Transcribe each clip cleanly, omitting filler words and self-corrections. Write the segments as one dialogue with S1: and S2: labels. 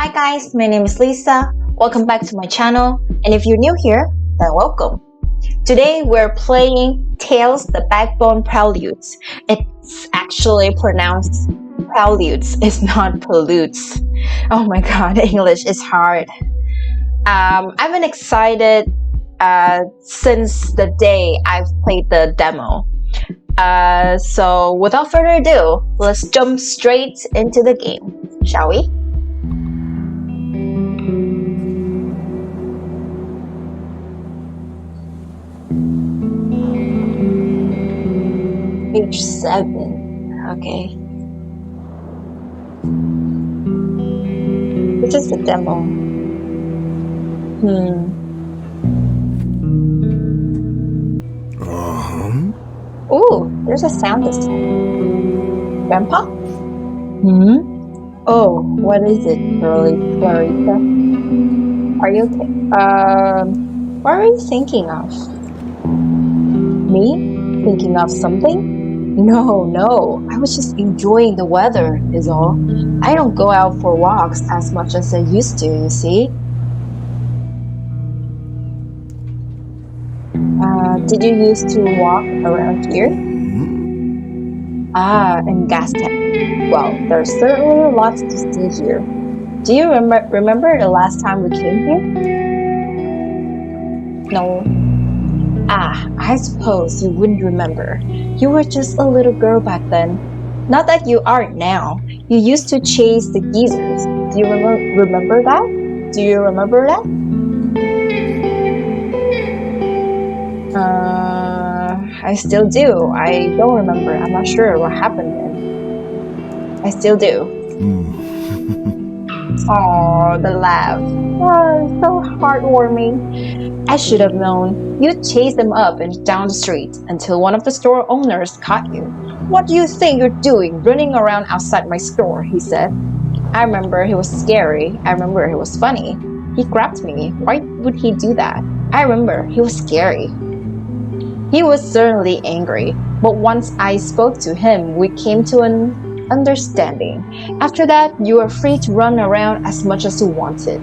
S1: Hi guys, my name is Lisa. Welcome back to my channel. And if you're new here, then welcome. Today we're playing Tales the Backbone Preludes. It's actually pronounced Preludes, it's not Preludes. Oh my god, English is hard. I've been excited since the day I've played the demo. So without further ado, let's jump straight into the game, shall we? Page 7. Okay. This is the demo. Ooh, there's a sound this time. Grandpa? Oh, what is it, Clarissa? Are you okay? What are you thinking of? Me? Thinking of something? No. I was just enjoying the weather, is all. I don't go out for walks as much as I used to, you see. Did you used to walk around here? In Gaston. Well, there's certainly lots to see here. Do you remember the last time we came here? No. I suppose you wouldn't remember. You were just a little girl back then. Not that you aren't now. You used to chase the geezers. Do you remember that? Do you remember that? I still do. I don't remember. I'm not sure what happened then. I still do. Oh, the laugh. Oh, so heartwarming. I should have known. You chased them up and down the street until one of the store owners caught you. What do you think you're doing running around outside my store? He said. I remember he was scary. I remember he was funny. He grabbed me. Why would he do that? I remember he was scary. He was certainly angry, but once I spoke to him, we came to an understanding. After that, you were free to run around as much as you wanted.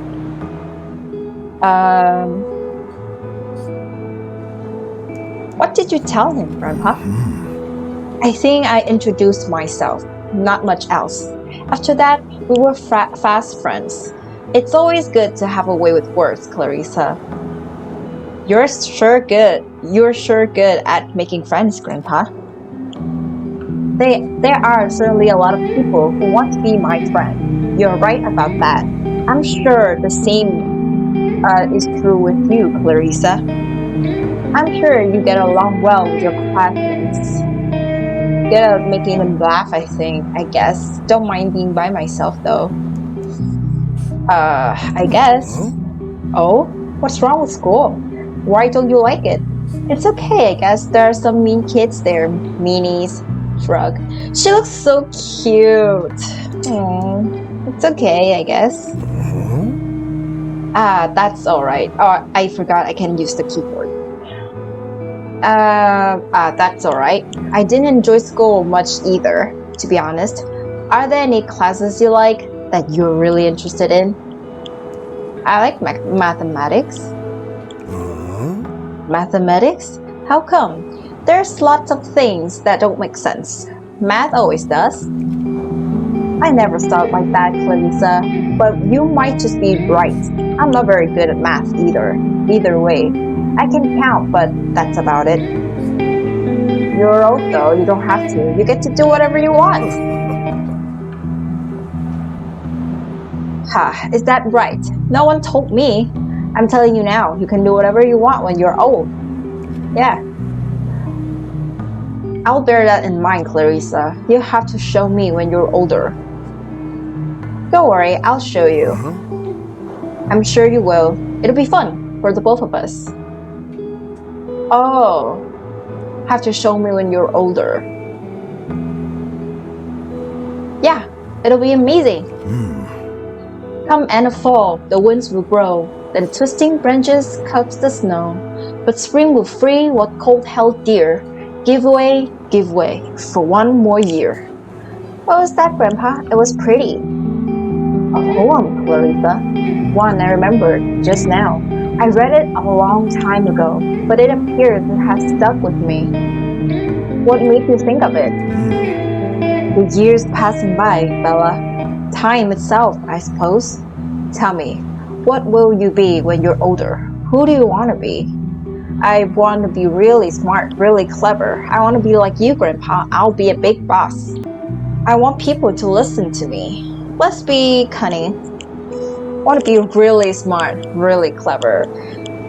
S1: What did you tell him, Grandpa? I think I introduced myself, not much else. After that, we were fast friends. It's always good to have a way with words, Clarissa. You're sure good at making friends, Grandpa. There are certainly a lot of people who want to be my friend. You're right about that. I'm sure the same is true with you, Clarissa. I'm sure you get along well with your classmates. Good at making them laugh, I guess. Don't mind being by myself, though. I guess. Oh, what's wrong with school? Why don't you like it? It's okay, I guess. There are some mean kids there. Meanies. Shrug. She looks so cute. It's okay, I guess. That's alright. Oh, I forgot I can use the keyboard. That's alright. I didn't enjoy school much either, to be honest. Are there any classes you like that you're really interested in? I like mathematics. Mathematics? How come? There's lots of things that don't make sense. Math always does. I never thought like that, Clarissa, but you might just be right. I'm not very good at math either. Either way, I can count, but that's about it. You're old though, you don't have to. You get to do whatever you want. Is that right? No one told me. I'm telling you now, you can do whatever you want when you're old. Yeah. I'll bear that in mind, Clarissa. You'll have to show me when you're older. Don't worry, I'll show you. I'm sure you will. It'll be fun for the both of us. Oh, have to show me when you're older. Yeah, it'll be amazing. Come end of fall, the winds will grow, then twisting branches cuts the snow. But spring will free what cold held dear. Give way, for one more year. What was that, Grandpa? It was pretty. A poem, Clarissa. One I remembered just now. I read it a long time ago, but it appears it has stuck with me. What made you think of it? The years passing by, Bella. Time itself, I suppose. Tell me, what will you be when you're older? Who do you want to be? I want to be really smart, really clever. I want to be like you, Grandpa. I'll be a big boss. I want people to listen to me. Let's be cunning. I want to be really smart, really clever.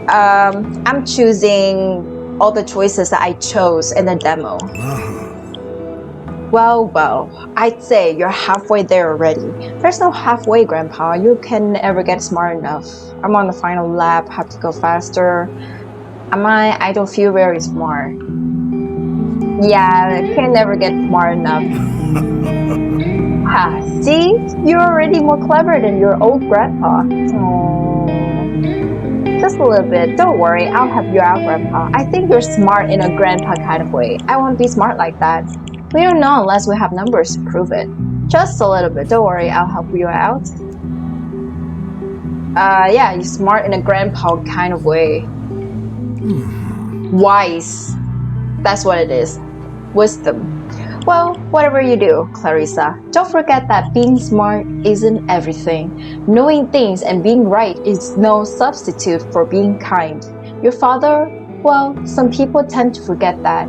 S1: I'm choosing all the choices that I chose in the demo. Well, I'd say you're halfway there already. There's no halfway, Grandpa. You can never get smart enough. I'm on the final lap, have to go faster. I don't feel very smart. Yeah, can never get smart enough. Ha, see? You're already more clever than your old grandpa. Oh, just a little bit. Don't worry, I'll help you out, Grandpa. I think you're smart in a grandpa kind of way. I want to be smart like that. We don't know unless we have numbers to prove it. Just a little bit. Don't worry, I'll help you out. Yeah, you're smart in a grandpa kind of way. Wise. That's what it is. Wisdom. Well, whatever you do, Clarissa, don't forget that being smart isn't everything. Knowing things and being right is no substitute for being kind. Your father, well, some people tend to forget that.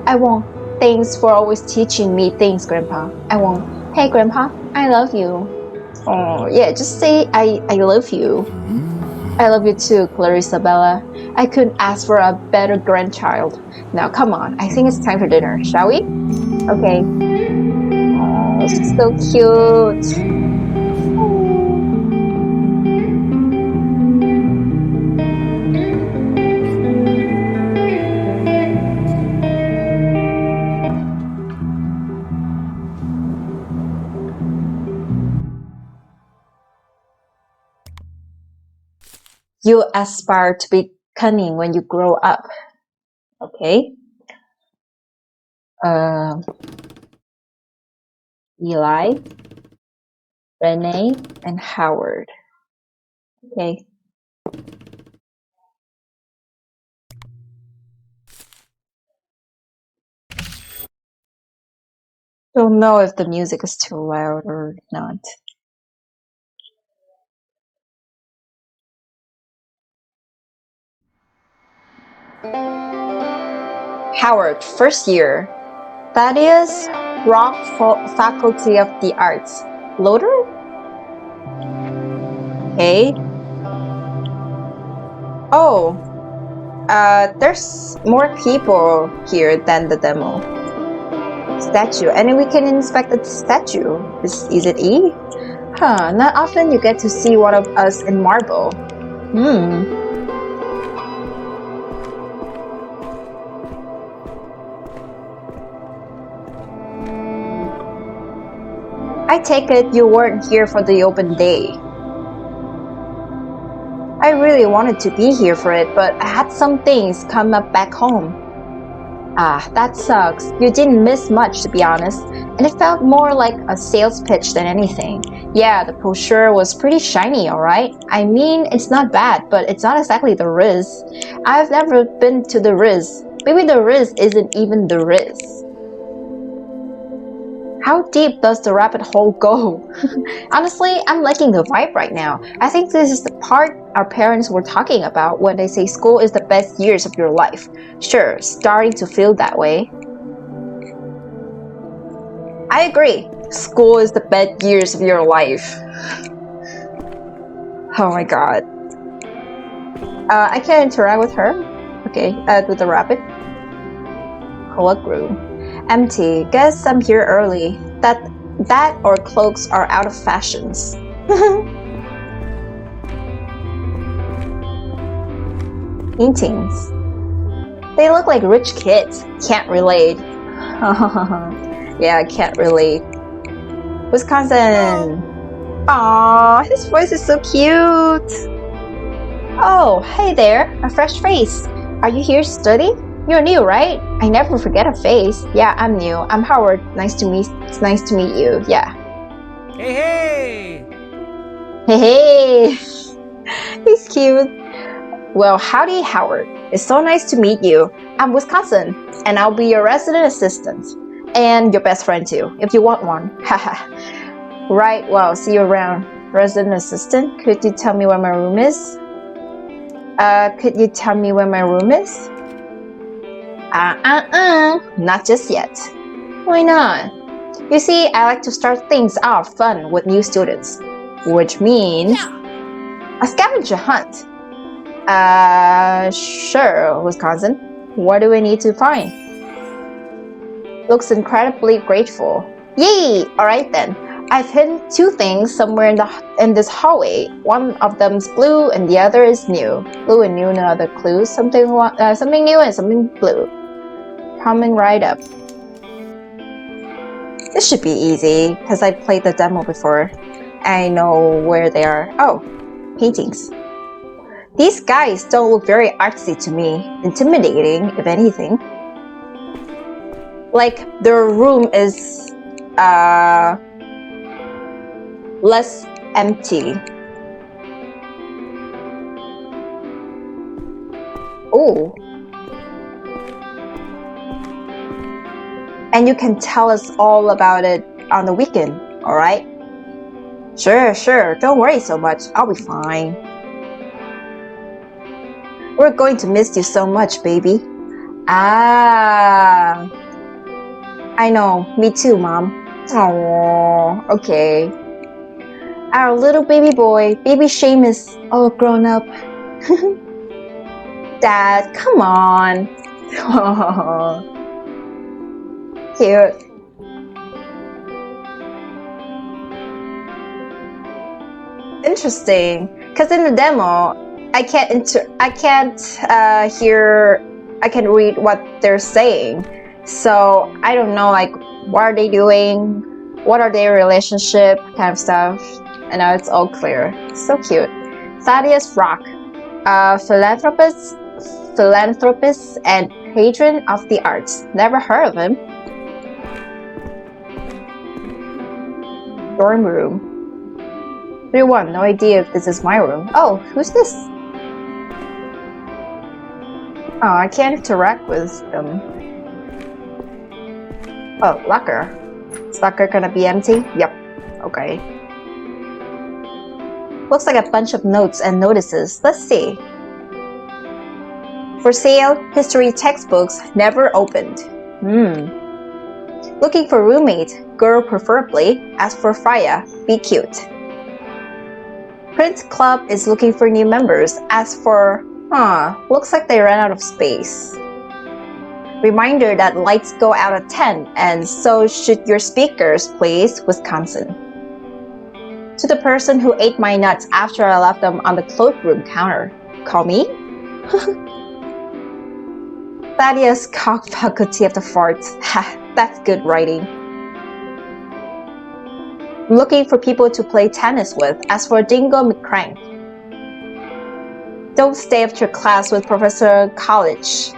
S1: I won't. Thanks for always teaching me things, Grandpa. I won't. Hey, Grandpa, I love you. Oh, yeah, just say I love you. I love you too, Clarissa Bella. I couldn't ask for a better grandchild. Now, come on. I think it's time for dinner, shall we? Okay. Oh, so cute. You aspire to be cunning when you grow up. Okay. Eli, Renee, and Howard. Okay. Don't know if the music is too loud or not. Howard, first year. That is Rock Faculty of the Arts. Loader? Okay. Oh, there's more people here than the demo. Statue, and we can inspect the statue. Is it E? Huh, not often you get to see one of us in marble. I take it you weren't here for the open day. I really wanted to be here for it, but I had some things come up back home. Ah, that sucks. You didn't miss much, to be honest, and it felt more like a sales pitch than anything. Yeah, the brochure was pretty shiny, alright? I mean, it's not bad, but it's not exactly the Riz. I've never been to the Riz. Maybe the Riz isn't even the Riz. How deep does the rabbit hole go? Honestly, I'm liking the vibe right now. I think this is the part our parents were talking about when they say school is the best years of your life. Sure, starting to feel that way. I agree. School is the best years of your life. Oh my god. I can interact with her. Okay, with the rabbit. Co-op room. Empty. Guess I'm here early. That or cloaks are out of fashions. Paintings. They look like rich kids. Can't relate. Yeah, I can't relate. Wisconsin. Aww, his voice is so cute. Oh, hey there, a fresh face. Are you here to study? You're new, right? I never forget a face. Yeah, I'm new. I'm Howard. Nice to meet you. Yeah.
S2: Hey, hey!
S1: Hey, he's cute. Well, howdy, Howard. It's so nice to meet you. I'm Wisconsin, and I'll be your resident assistant. And your best friend too, if you want one. Haha. Right, well, see you around. Resident assistant, could you tell me where my room is? Could you tell me where my room is? Not just yet. Why not? You see, I like to start things off fun with new students, which means a scavenger hunt. Sure, Wisconsin. What do we need to find? Looks incredibly grateful. Yay! Alright then. I've hidden two things somewhere in this hallway. One of them's blue and the other is new. Blue and new, no other clues. Something new and something blue. Coming right up. This should be easy, because I played the demo before. I know where they are. Oh, paintings. These guys don't look very artsy to me. Intimidating, if anything. Like, their room is less empty. Oh. And you can tell us all about it on the weekend, alright? Sure, don't worry so much, I'll be fine. We're going to miss you so much, baby. Ah, I know, me too, Mom. Oh, okay. Our little baby boy, baby Seamus, all grown up. Dad, come on. Oh. Cute. Interesting, because in the demo, I can't read what they're saying. So I don't know, like, what are they doing? What are their relationship? Kind of stuff. And now it's all clear. So cute. Thaddeus Rock, philanthropist and patron of the arts. Never heard of him. Dorm room. 3-1, no idea if this is my room. Oh, who's this? Oh, I can't interact with them. Oh, locker. Is locker gonna be empty? Yep. Okay. Looks like a bunch of notes and notices. Let's see. For sale, history textbooks never opened. Looking for roommate, girl preferably. As for Freya, be cute. Print Club is looking for new members. As for, looks like they ran out of space. Reminder that lights go out at 10, and so should your speakers, please, Wisconsin. To the person who ate my nuts after I left them on the cloakroom counter. Call me? Thaddeus Cock Faculty of the Farts. Ha, that's good writing. I'm looking for people to play tennis with. As for Dingo McCrank, don't stay after class with Professor Coolidge.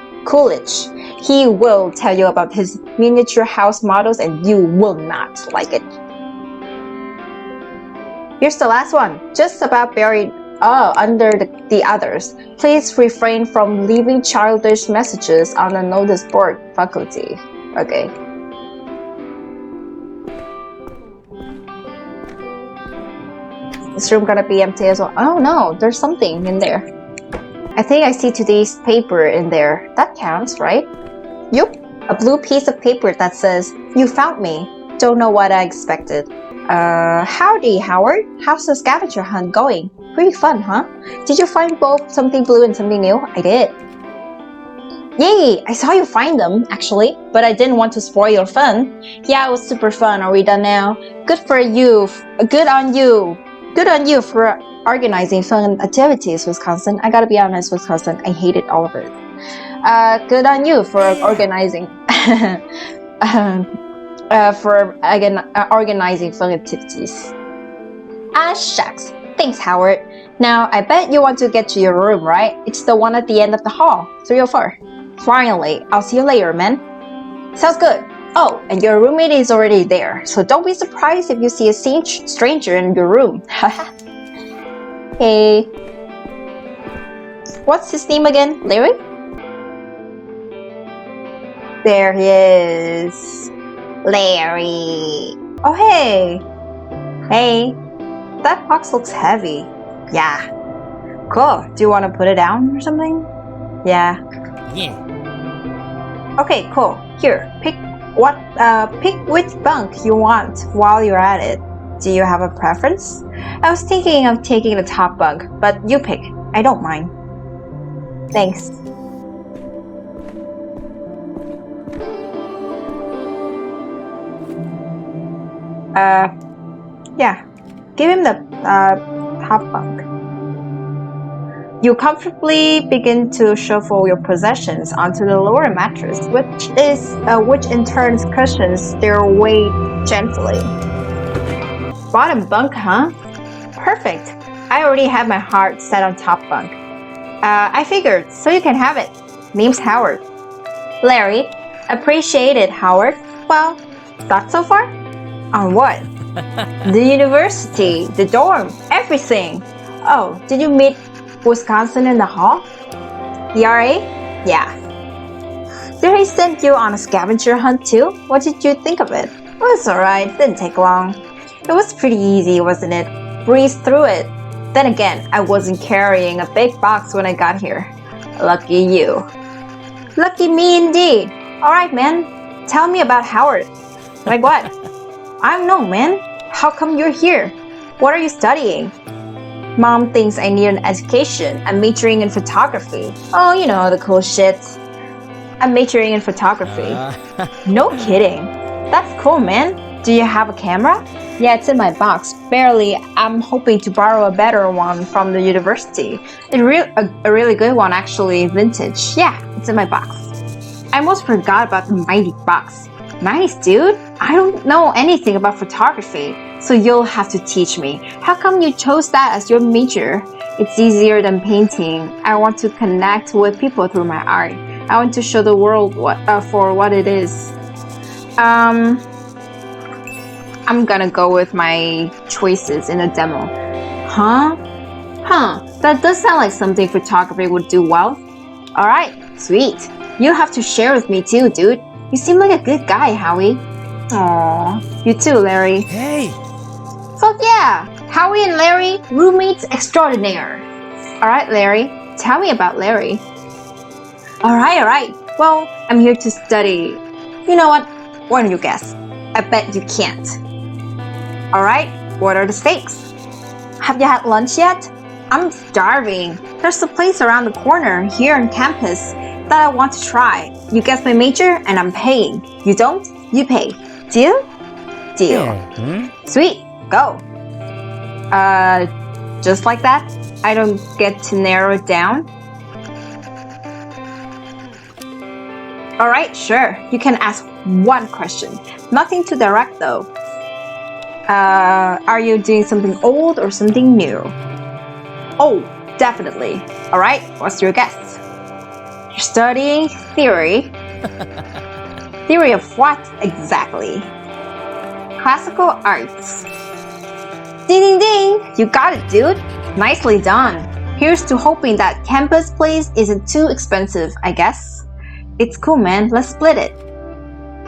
S1: He will tell you about his miniature house models and you will not like it. Here's the last one, just about buried under the others. Please refrain from leaving childish messages on the notice board, faculty. Okay. This room gonna be empty as well. Oh no, there's something in there. I think I see today's paper in there. That counts, right? Yup, a blue piece of paper that says, "You found me. Don't know what I expected." Howdy, Howard. How's the scavenger hunt going? Pretty fun, huh? Did you find both something blue and something new? I did. Yay! I saw you find them, actually, but I didn't want to spoil your fun. Yeah, it was super fun. Are we done now? Good for you. Good on you. Good on you for organizing fun activities, Wisconsin. I gotta be honest, Wisconsin, I hated all of it. Good on you for organizing. Organizing fun activities. Ah, shucks. Thanks, Howard. Now, I bet you want to get to your room, right? It's the one at the end of the hall, 304. Finally, I'll see you later, man. Sounds good. Oh, and your roommate is already there, so don't be surprised if you see a stranger in your room. Hey. What's his name again? Larry? There he is. Larry. Oh, hey. Hey. That box looks heavy. Yeah. Cool. Do you want to put it down or something? Yeah. Okay, cool. Here, pick which bunk you want while you're at it. Do you have a preference? I was thinking of taking the top bunk, but you pick. I don't mind. Thanks. Yeah. Give him the top bunk. You comfortably begin to shuffle your possessions onto the lower mattress, which in turn cushions their weight gently. Bottom bunk, huh? Perfect. I already have my heart set on top bunk. I figured, so you can have it. Name's Howard. Larry. Appreciate it, Howard. Well, thoughts so far? On what? The university, the dorm, everything. Oh, did you meet Wisconsin in the hall? The RA? Yeah. Did he send you on a scavenger hunt too? What did you think of it? It was alright, didn't take long. It was pretty easy, wasn't it? Breezed through it. Then again, I wasn't carrying a big box when I got here. Lucky you. Lucky me indeed. Alright, man. Tell me about Howard. Like what? I don't know, man. How come you're here? What are you studying? Mom thinks I need an education. I'm majoring in photography. Oh, you know, the cool shit. I'm majoring in photography. No kidding. That's cool, man. Do you have a camera? Yeah, it's in my box. Barely. I'm hoping to borrow a better one from the university. A really good one, actually. Vintage. Yeah, it's in my box. I almost forgot about the mighty box. Nice, dude. I don't know anything about photography, so you'll have to teach me. How come you chose that as your major? It's easier than painting. I want to connect with people through my art. I want to show the world for what it is. I'm gonna go with my choices in a demo. Huh? That does sound like something photography would do well. Alright, sweet. You have to share with me too, dude. You seem like a good guy, Howie. Aww, you too, Larry.
S2: Hey!
S1: Fuck yeah! Howie and Larry, roommates extraordinaire. Alright, Larry, tell me about Larry. Alright. Well, I'm here to study. You know what? Why don't you guess? I bet you can't. Alright, what are the stakes? Have you had lunch yet? I'm starving. There's a place around the corner here on campus that I want to try. You guess my major and I'm paying. You don't? You pay. Deal? Deal. Sweet. Go. Just like that? I don't get to narrow it down? Alright, sure. You can ask one question. Nothing too direct though. Are you doing something old or something new? Oh, definitely. Alright, what's your guess? You're studying theory. Theory of what exactly? Classical arts. Ding ding ding! You got it, dude. Nicely done. Here's to hoping that campus place isn't too expensive, I guess. It's cool, man. Let's split it.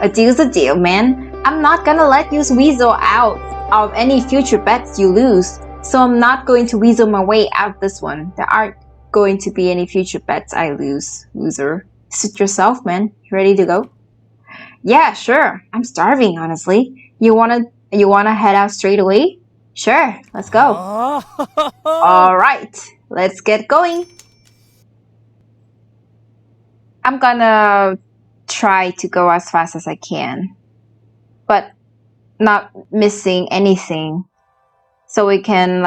S1: A deal's a deal, man. I'm not gonna let you weasel out of any future bets you lose. So I'm not going to weasel my way out this one. There aren't going to be any future bets I lose, loser. Suit yourself, man. You ready to go? Yeah, sure. I'm starving, honestly. You wanna head out straight away? Sure, let's go. Alright, let's get going. I'm gonna try to go as fast as I can, but not missing anything. So we can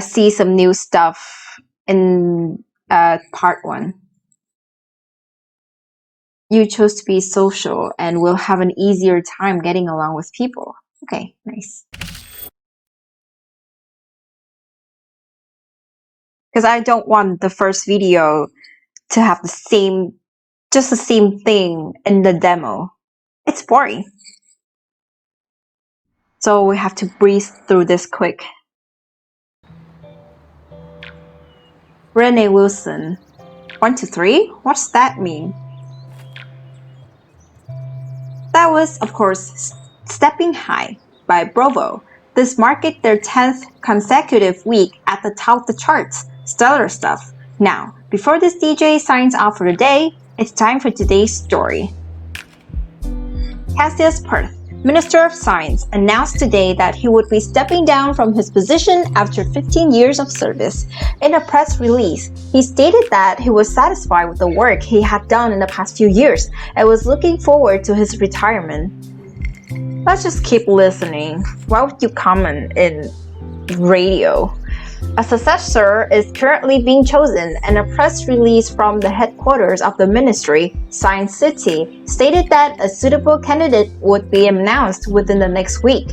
S1: see some new stuff in part 1. You chose to be social and will have an easier time getting along with people. Okay, nice. Because I don't want the first video to have just the same thing in the demo. It's boring. So we have to breeze through this quick. Renee Wilson. 1 to 3? What's that mean? That was, of course, Stepping High by Bravo. This marked their 10th consecutive week at the top of the charts. Stellar stuff. Now, before this DJ signs off for the day, it's time for today's story. Cassius Perth, Minister of Science, announced today that he would be stepping down from his position after 15 years of service. In a press release, he stated that he was satisfied with the work he had done in the past few years and was looking forward to his retirement. Let's just keep listening. Why would you comment in radio? A successor is currently being chosen, and a press release from the headquarters of the ministry, Science City, stated that a suitable candidate would be announced within the next week.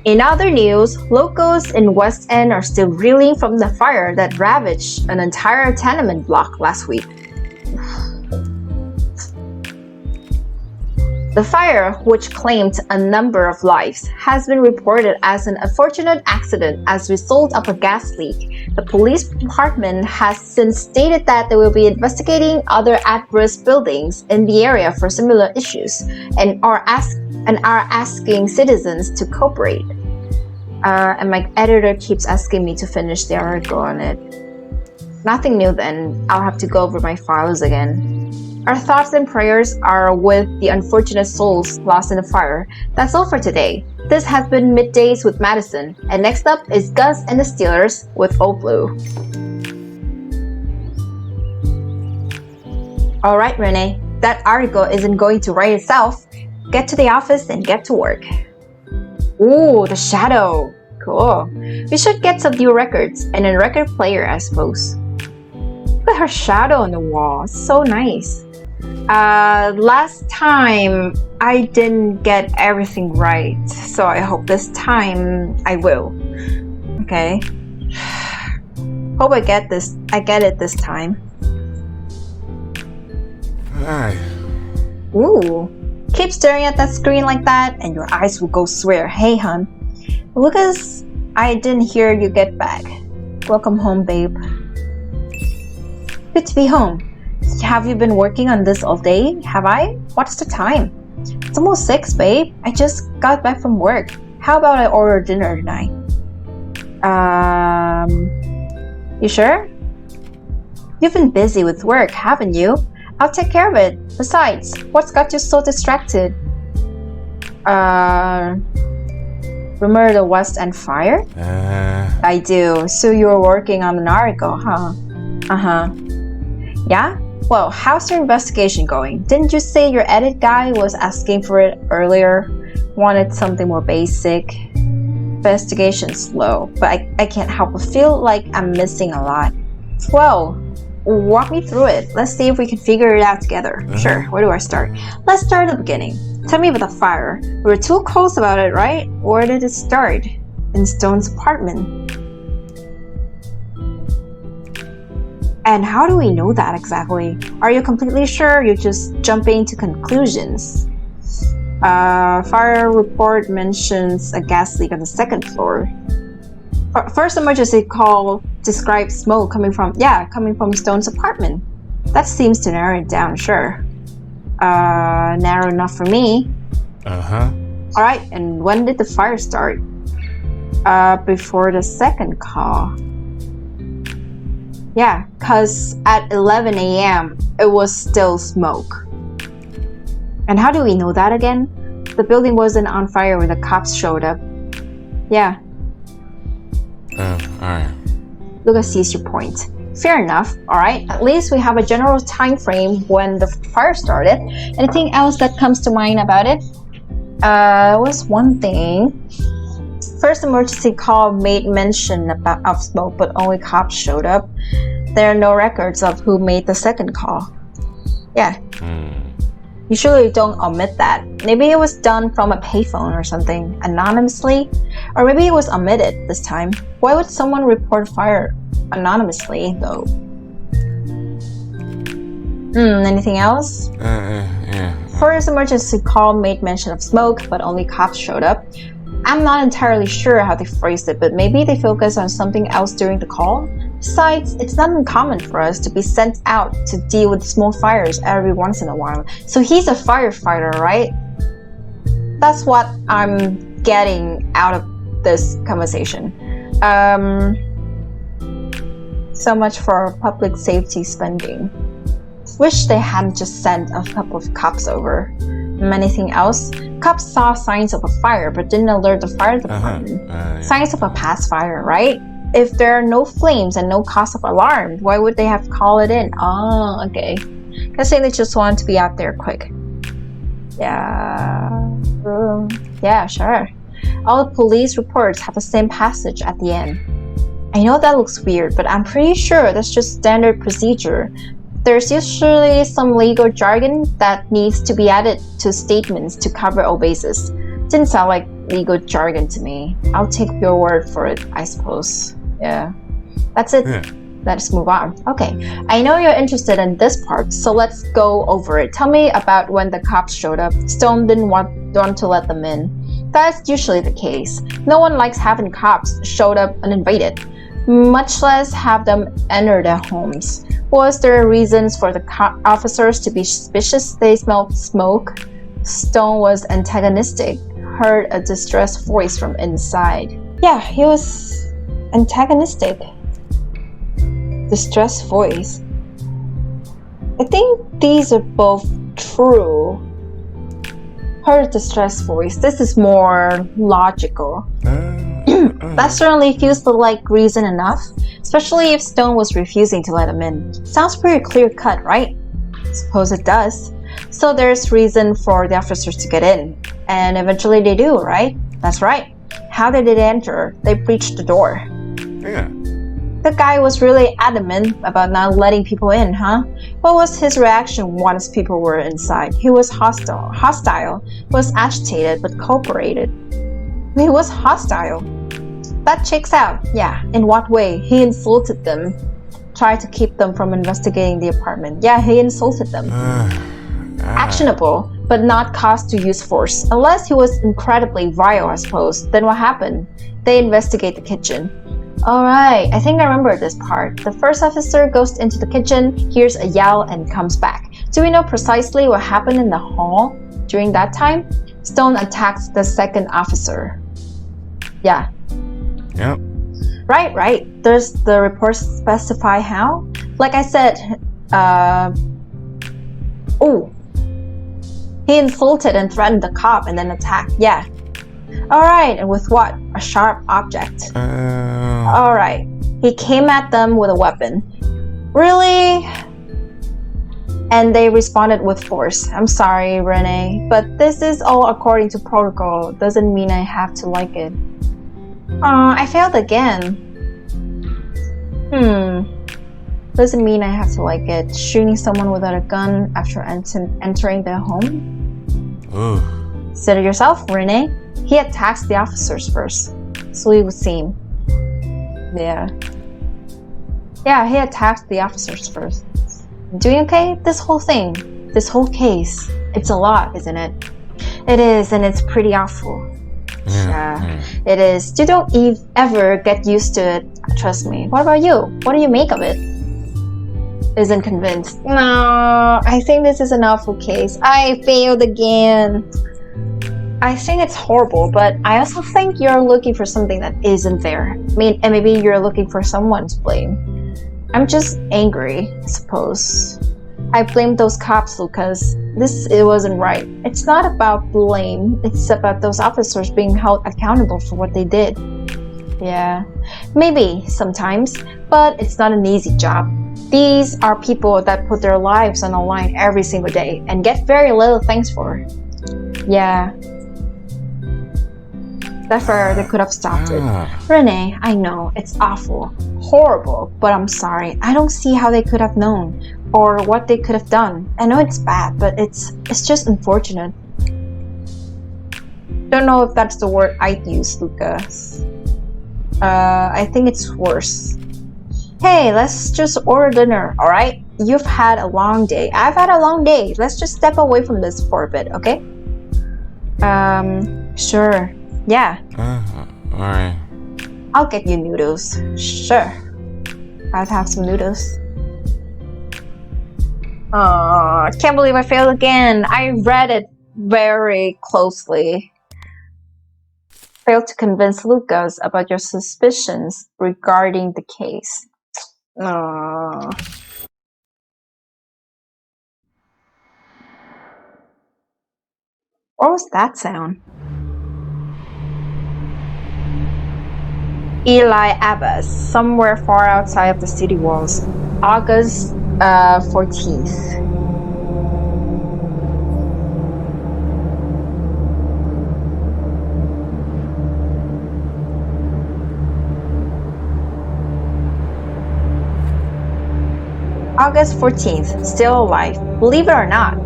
S1: In other news, locals in West End are still reeling from the fire that ravaged an entire tenement block last week. The fire, which claimed a number of lives, has been reported as an unfortunate accident as a result of a gas leak. The police department has since stated that they will be investigating other at-risk buildings in the area for similar issues and are asking citizens to cooperate. And my editor keeps asking me to finish the article on it. Nothing new then. I'll have to go over my files again. Our thoughts and prayers are with the unfortunate souls lost in the fire. That's all for today. This has been Middays with Madison, and next up is Gus and the Steelers with Old Blue. Alright, Renee, that article isn't going to write itself. Get to the office and get to work. Ooh, the shadow. Cool. We should get some new records and a record player, I suppose. Look at her shadow on the wall. It's so nice. Last time I didn't get everything right, so I hope this time I will. Okay. Hope I get it this time.
S2: Hi.
S1: Ooh. Keep staring at that screen like that and your eyes will go swear. Hey, hun. Lucas, I didn't hear you get back. Welcome home, babe. Good to be home. Have you been working on this all day? Have I? What's the time? It's almost 6, babe. I just got back from work. How about I order dinner tonight? You sure? You've been busy with work, haven't you? I'll take care of it. Besides, what's got you so distracted? Remember the West End fire? I do. So you were working on an article, huh? Uh-huh. Yeah? Well, how's your investigation going? Didn't you say your edit guy was asking for it earlier? Wanted something more basic? Investigation's slow, but I can't help but feel like I'm missing a lot. Well, walk me through it. Let's see if we can figure it out together. Sure, where do I start? Let's start at the beginning. Tell me about the fire. We were too close about it, right? Where did it start? In Stone's apartment. And how do we know that exactly? Are you completely sure you're just jumping to conclusions? Fire report mentions a gas leak on the second floor. First emergency call describes smoke coming from Stone's apartment. That seems to narrow it down, sure. Narrow enough for me. Alright, and when did the fire start? Before the second call. Yeah, cause at 11 a.m. it was still smoke. And how do we know that again? The building wasn't on fire when the cops showed up. Yeah.
S2: Alright.
S1: Lucas sees your point. Fair enough, alright? At least we have a general time frame when the fire started. Anything else that comes to mind about it? Was one thing. First emergency call made mention of smoke, but only cops showed up. There are no records of who made the second call. Yeah. Usually don't omit that. Maybe it was done from a payphone or something, anonymously. Or maybe it was omitted this time. Why would someone report fire anonymously, though? Anything else?
S2: Yeah.
S1: First emergency call made mention of smoke, but only cops showed up. I'm not entirely sure how they phrased it, but maybe they focused on something else during the call. Besides, it's not uncommon for us to be sent out to deal with small fires every once in a while. So he's a firefighter, right? That's what I'm getting out of this conversation. So much for public safety spending. Wish they hadn't just sent a couple of cops over. Anything else? Cops saw signs of a fire but didn't alert the fire department.
S2: Yeah.
S1: Signs of a past fire, right? If there are no flames and no cause of alarm, why would they have called it in? Oh, okay. Guessing they just want to be out there quick. Yeah, sure. All the police reports have the same passage at the end. I know that looks weird, but I'm pretty sure that's just standard procedure. There's usually some legal jargon that needs to be added to statements to cover all bases. Didn't sound like legal jargon to me. I'll take your word for it, I suppose. Yeah. That's it.
S2: Yeah.
S1: Let's move on. Okay. I know you're interested in this part, so let's go over it. Tell me about when the cops showed up. Stone didn't want to let them in. That's usually the case. No one likes having cops showed up uninvited, much less have them enter their homes. Was there reasons for the officers to be suspicious? They smelled smoke. Stone was antagonistic, heard a distressed voice from inside. Yeah, he was antagonistic. Distressed voice. I think these are both true. Heard a distressed voice. This is more logical. That certainly feels like reason enough, especially if Stone was refusing to let him in. Sounds pretty clear-cut, right? Suppose it does. So there's reason for the officers to get in, and eventually they do, right? That's right. How did they enter? They breached the door.
S2: Yeah.
S1: The guy was really adamant about not letting people in, huh? What was his reaction once people were inside? He was hostile, was agitated, but cooperated. He was hostile. That checks out. Yeah, in what way? He insulted them. Tried to keep them from investigating the apartment. Yeah, he insulted them. Actionable, but not cause to use force. Unless he was incredibly vile, I suppose. Then what happened? They investigate the kitchen. Alright, I think I remember this part. The first officer goes into the kitchen, hears a yell, and comes back. Do we know precisely what happened in the hall during that time? Stone attacks the second officer. Yeah.
S2: Yep.
S1: Right. Does the report specify how? Like I said, he insulted and threatened the cop and then attacked. Yeah. Alright, and with what? A sharp object. Alright. He came at them with a weapon. Really? And they responded with force. I'm sorry, Renee, but this is all according to protocol. Doesn't mean I have to like it. I failed again. Doesn't mean I have to like it. Shooting someone without a gun after entering their home? Consider yourself, Renee. He attacks the officers first. So it would seem. Yeah, he attacked the officers first. Doing okay? This whole thing, this whole case, it's a lot, isn't it? It is, and it's pretty awful. Yeah, it is. You don't ever get used to it, trust me. What about you? What do you make of it? Isn't convinced. No, I think this is an awful case. I failed again. I think it's horrible, but I also think you're looking for something that isn't there. I mean, and maybe you're looking for someone to blame. I'm just angry, I suppose. I blame those cops, Lucas. It wasn't right. It's not about blame. It's about those officers being held accountable for what they did. Yeah, maybe sometimes, but it's not an easy job. These are people that put their lives on the line every single day and get very little thanks for. Yeah. Therefore, they could have stopped it. Renee, I know, it's awful, horrible, but I'm sorry. I don't see how they could have known or what they could have done. I know it's bad, but it's just unfortunate. Don't know if that's the word I'd use, Lucas. I think it's worse. Hey, let's just order dinner, alright? You've had a long day. I've had a long day. Let's just step away from this for a bit, okay? Sure. Yeah,
S2: Alright.
S1: I'll get you noodles. Sure. I'll have some noodles. Oh, I can't believe I failed again. I read it very closely. Failed to convince Lucas about your suspicions regarding the case. Oh. What was that sound? Eli Abbas, somewhere far outside of the city walls. August 14th. August 14th, still alive. Believe it or not,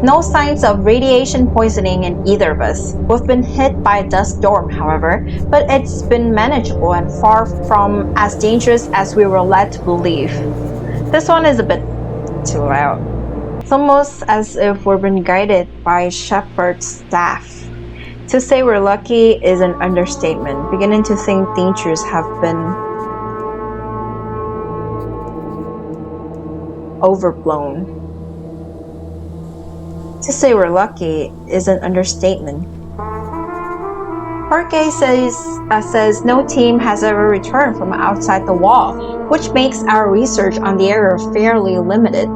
S1: no signs of radiation poisoning in either of us. We've been hit by a dust storm, however, but it's been manageable and far from as dangerous as we were led to believe. This one is a bit too loud. It's almost as if we've been guided by Shepard's staff. To say we're lucky is an understatement. Beginning to think dangers have been overblown. To say we're lucky is an understatement. Jorge says no team has ever returned from outside the wall, which makes our research on the area fairly limited,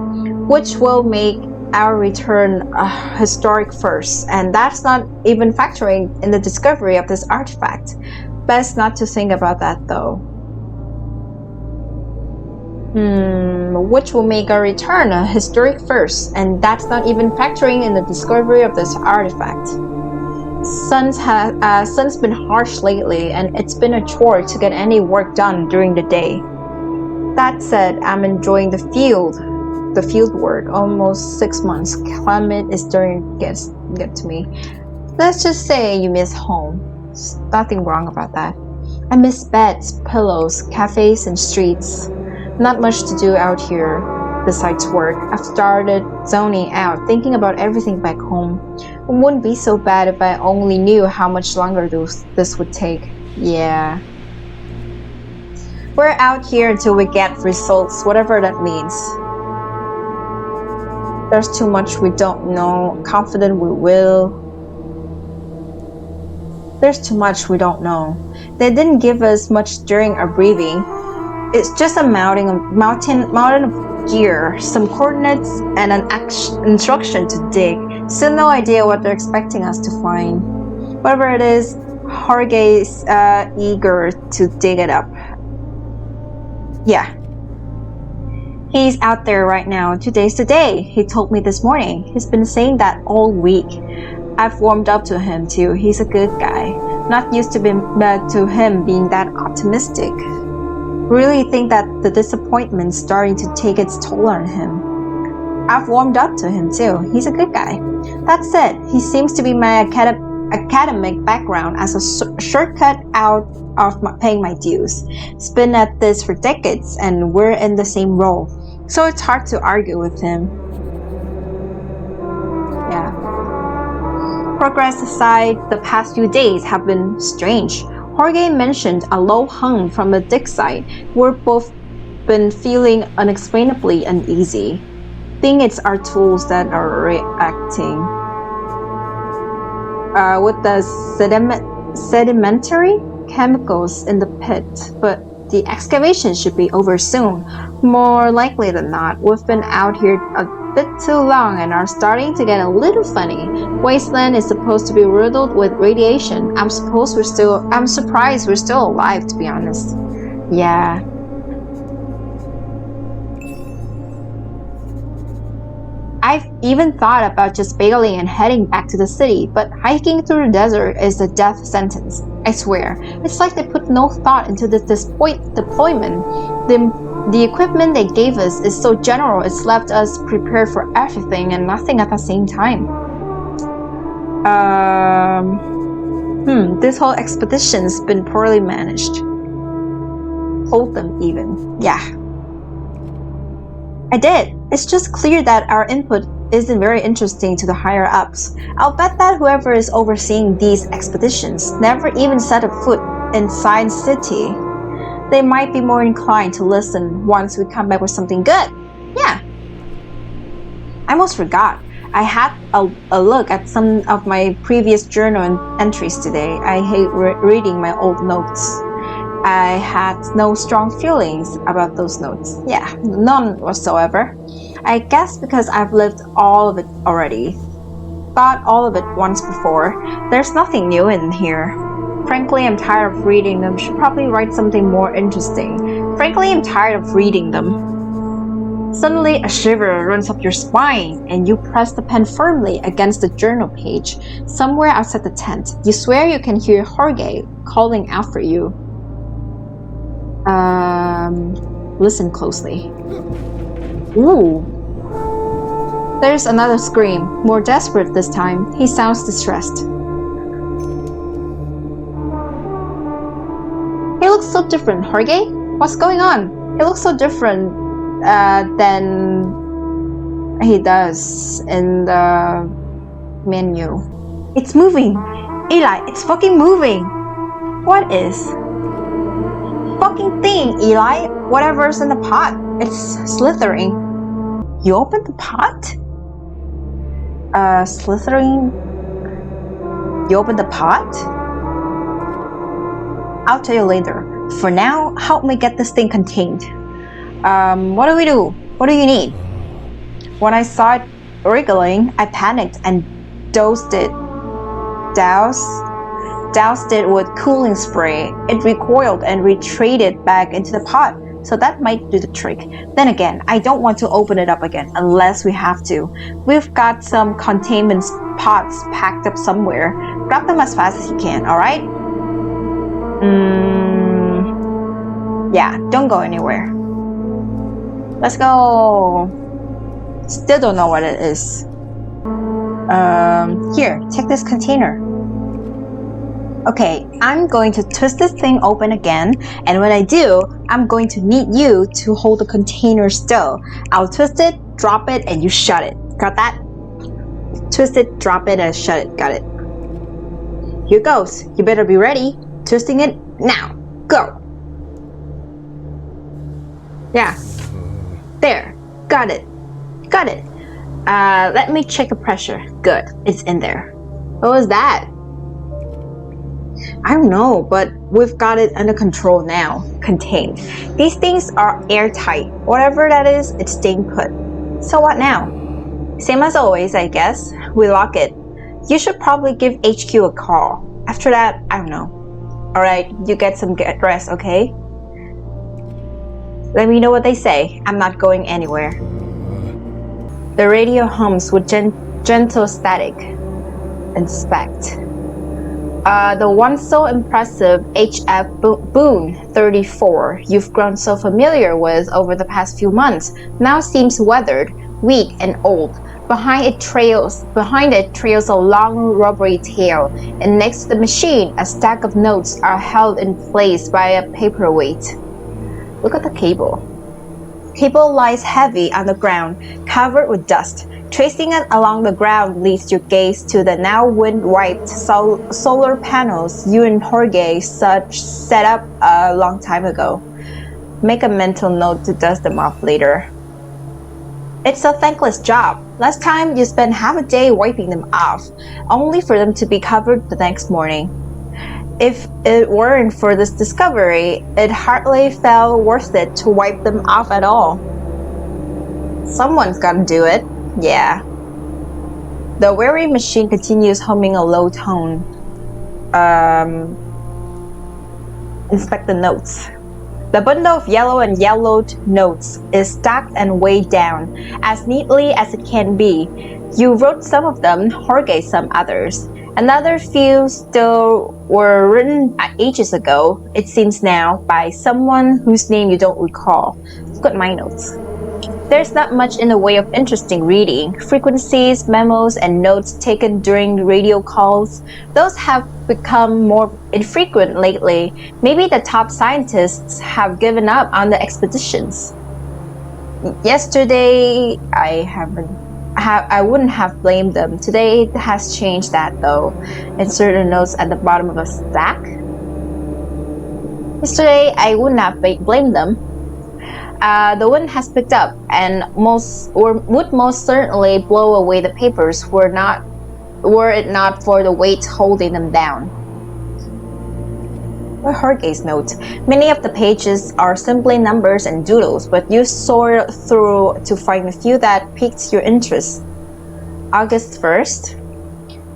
S1: which will make our return a historic first, and that's not even factoring in the discovery of this artifact. Best not to think about that though. Which will make our return a historic first, and that's not even factoring in the discovery of this artifact. Sun's been harsh lately, and it's been a chore to get any work done during the day. That said, I'm enjoying the field work. Almost 6 months. Climate is starting to get to me. Let's just say you miss home. There's nothing wrong about that. I miss beds, pillows, cafes, and streets. Not much to do out here besides work. I've started zoning out, thinking about everything back home. It wouldn't be so bad if I only knew how much longer this would take. Yeah. We're out here until we get results, whatever that means. There's too much we don't know. Confident we will. There's too much we don't know. They didn't give us much during our briefing. It's just a mountain of gear, some coordinates, and an instruction to dig. Still no idea what they're expecting us to find. Whatever it is, Jorge's eager to dig it up. Yeah. He's out there right now. Today's the day, he told me this morning. He's been saying that all week. I've warmed up to him too. He's a good guy. Not used to him being that optimistic. Really think that the disappointment's starting to take its toll on him. I've warmed up to him too. He's a good guy. That said, he seems to be my academic background as a shortcut out of paying my dues. He's been at this for decades and we're in the same role. So it's hard to argue with him. Yeah. Progress aside, the past few days have been strange. Jorge mentioned a low hum from the dig site. We've both been feeling unexplainably uneasy. Think it's our tools that are reacting. With the sedimentary chemicals in the pit, but the excavation should be over soon. More likely than not, we've been out here a bit too long and are starting to get a little funny. Wasteland is supposed to be riddled with radiation. I'm surprised we're still alive, to be honest. Yeah. I've even thought about just bailing and heading back to the city, but hiking through the desert is a death sentence. I swear. It's like they put no thought into this deployment. The equipment they gave us is so general, it's left us prepared for everything and nothing at the same time. This whole expedition's been poorly managed. Told them even. Yeah. I did. It's just clear that our input isn't very interesting to the higher ups. I'll bet that whoever is overseeing these expeditions never even set a foot in Science City. They might be more inclined to listen once we come back with something good. Yeah. I almost forgot. I had a look at some of my previous journal entries today. I hate reading my old notes. I had no strong feelings about those notes. Yeah, none whatsoever. I guess because I've lived all of it already. Thought all of it once before. There's nothing new in here. Frankly, I'm tired of reading them. Should probably write something more interesting. Frankly, I'm tired of reading them. Suddenly, a shiver runs up your spine, and you press the pen firmly against the journal page. Somewhere outside the tent, you swear you can hear Jorge calling out for you. Listen closely. Ooh. There's another scream, more desperate this time. He sounds distressed. He looks so different, Jorge. What's going on? He looks so different than he does in the menu. It's moving. Eli, it's fucking moving. What is? Fucking thing, Eli. Whatever's in the pot. It's slithering. You opened the pot? Slithering? You opened the pot? I'll tell you later. For now, help me get this thing contained. What do we do? What do you need? When I saw it wriggling, I panicked and doused it with cooling spray. It recoiled and retreated back into the pot, so that might do the trick. Then again, I don't want to open it up again unless we have to. We've got some containment pots packed up somewhere. Grab them as fast as you can, alright? Yeah, don't go anywhere. Let's go. Still don't know what it is. Here, take this container. Okay, I'm going to twist this thing open again, and when I do, I'm going to need you to hold the container still. I'll twist it, drop it, and you shut it. Got that? Twist it, drop it, and shut it. Got it. Here goes. You better be ready. Twisting it now. Go. Yeah. There. Got it. Got it. Let me check the pressure. Good. It's in there. What was that? I don't know, but we've got it under control now. Contained. These things are airtight. Whatever that is, it's staying put. So what now? Same as always, I guess. We lock it. You should probably give HQ a call. After that, I don't know. Alright, you get some rest, okay? Let me know what they say. I'm not going anywhere. The radio hums with gentle static. Inspect. The once so impressive H.F. Boone, 34, you've grown so familiar with over the past few months, now seems weathered, weak, and old. Behind it trails a long rubbery tail, and next to the machine, a stack of notes are held in place by a paperweight. Look at the cable. Cable lies heavy on the ground, covered with dust. Tracing it along the ground leads your gaze to the now wind-wiped solar panels you and Jorge set up a long time ago. Make a mental note to dust them off later. It's a thankless job. Last time you spent half a day wiping them off, only for them to be covered the next morning. If it weren't for this discovery, it hardly felt worth it to wipe them off at all. Someone's gotta do it. Yeah. The weary machine continues humming a low tone. Inspect the notes. The bundle of yellow and yellowed notes is stacked and weighed down, as neatly as it can be. You wrote some of them, Jorge some others. Another few still were written ages ago, it seems now, by someone whose name you don't recall. Look at my notes. There's not much in the way of interesting reading. Frequencies, memos, and notes taken during radio calls. Those have become more infrequent lately. Maybe the top scientists have given up on the expeditions. Yesterday, I haven't I wouldn't have blamed them. Today has changed that though. Insert a notes at the bottom of a stack. Yesterday, I wouldn't have blamed them. The wind has picked up and would most certainly blow away the papers were it not for the weight holding them down. Jorge's note. Many of the pages are simply numbers and doodles, but you sort through to find a few that piqued your interest. August 1st.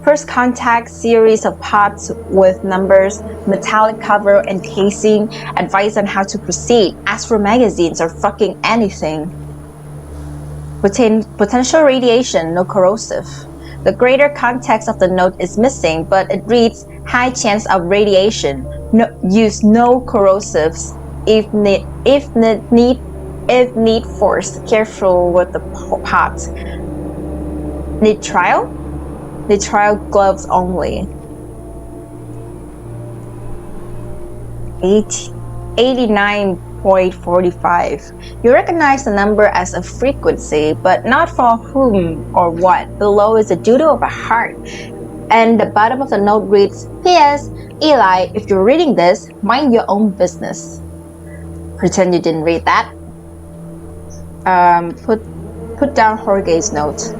S1: First contact series of pots with numbers, metallic cover and casing, advice on how to proceed. Ask for magazines or fucking anything. Potential radiation, no corrosive. The greater context of the note is missing, but it reads high chance of radiation. Use no corrosives if need force. Careful with the pot. Need trial? Need trial gloves only. 89.45. You recognize the number as a frequency, but not for whom or what. Below is a doodle of a heart, and the bottom of the note reads, P.S. Eli, if you're reading this, mind your own business. Pretend you didn't read that. Put down Jorge's note.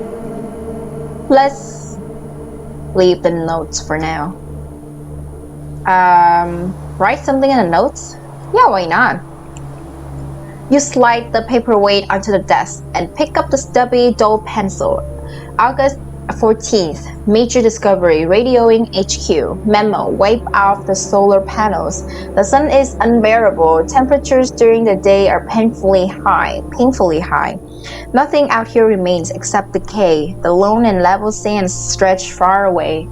S1: Let's leave the notes for now. Write something in the notes? Yeah, why not? You slide the paperweight onto the desk and pick up the stubby, dull pencil. August 14th, major discovery, radioing HQ. Memo, wipe off the solar panels. The sun is unbearable. Temperatures during the day are painfully high. Nothing out here remains except decay. The lone and level sands stretch far away.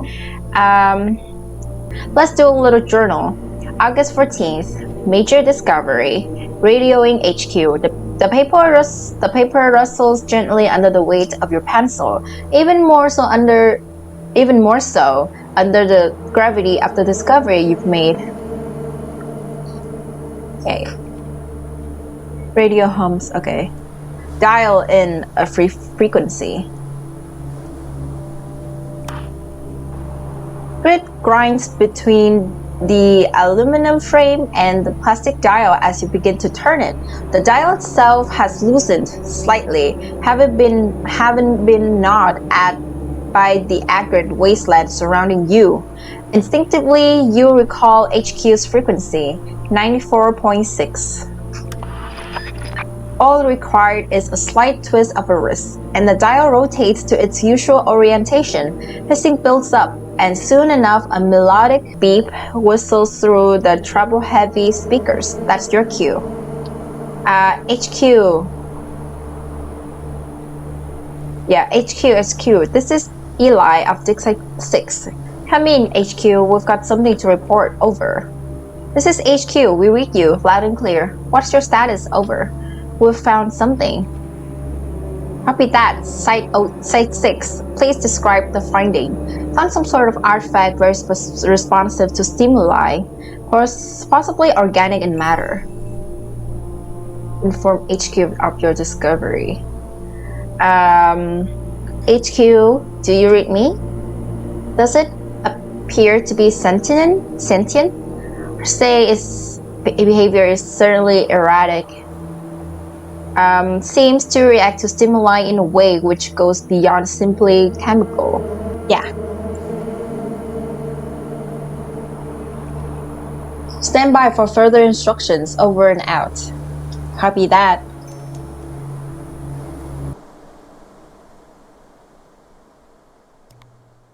S1: Let's do a little journal. August 14th, major discovery, radioing HQ. The paper rustles gently under the weight of your pencil, even more so under the gravity of the discovery you've made. Okay. Radio hums, okay. Dial in a frequency. Grit grinds between the aluminum frame and the plastic dial as you begin to turn it. The dial itself has loosened slightly, having been gnawed at by the arid wasteland surrounding you. Instinctively, you recall HQ's frequency, 94.6. All required is a slight twist of a wrist, and the dial rotates to its usual orientation. Hissing builds up, and soon enough a melodic beep whistles through the treble-heavy speakers. That's your cue. HQ. Yeah, HQ. This is Eli of Dixie 6. Come in, HQ. We've got something to report. Over. This is HQ. We read you loud and clear. What's your status? Over. We've found something. Copy that. Site 6. Please describe the finding. Found some sort of artifact very responsive to stimuli, possibly organic in matter. Inform HQ of your discovery. HQ, do you read me? Does it appear to be sentient? Or say its behavior is certainly erratic. Seems to react to stimuli in a way which goes beyond simply chemical. Yeah. Stand by for further instructions. Over and out. Copy that.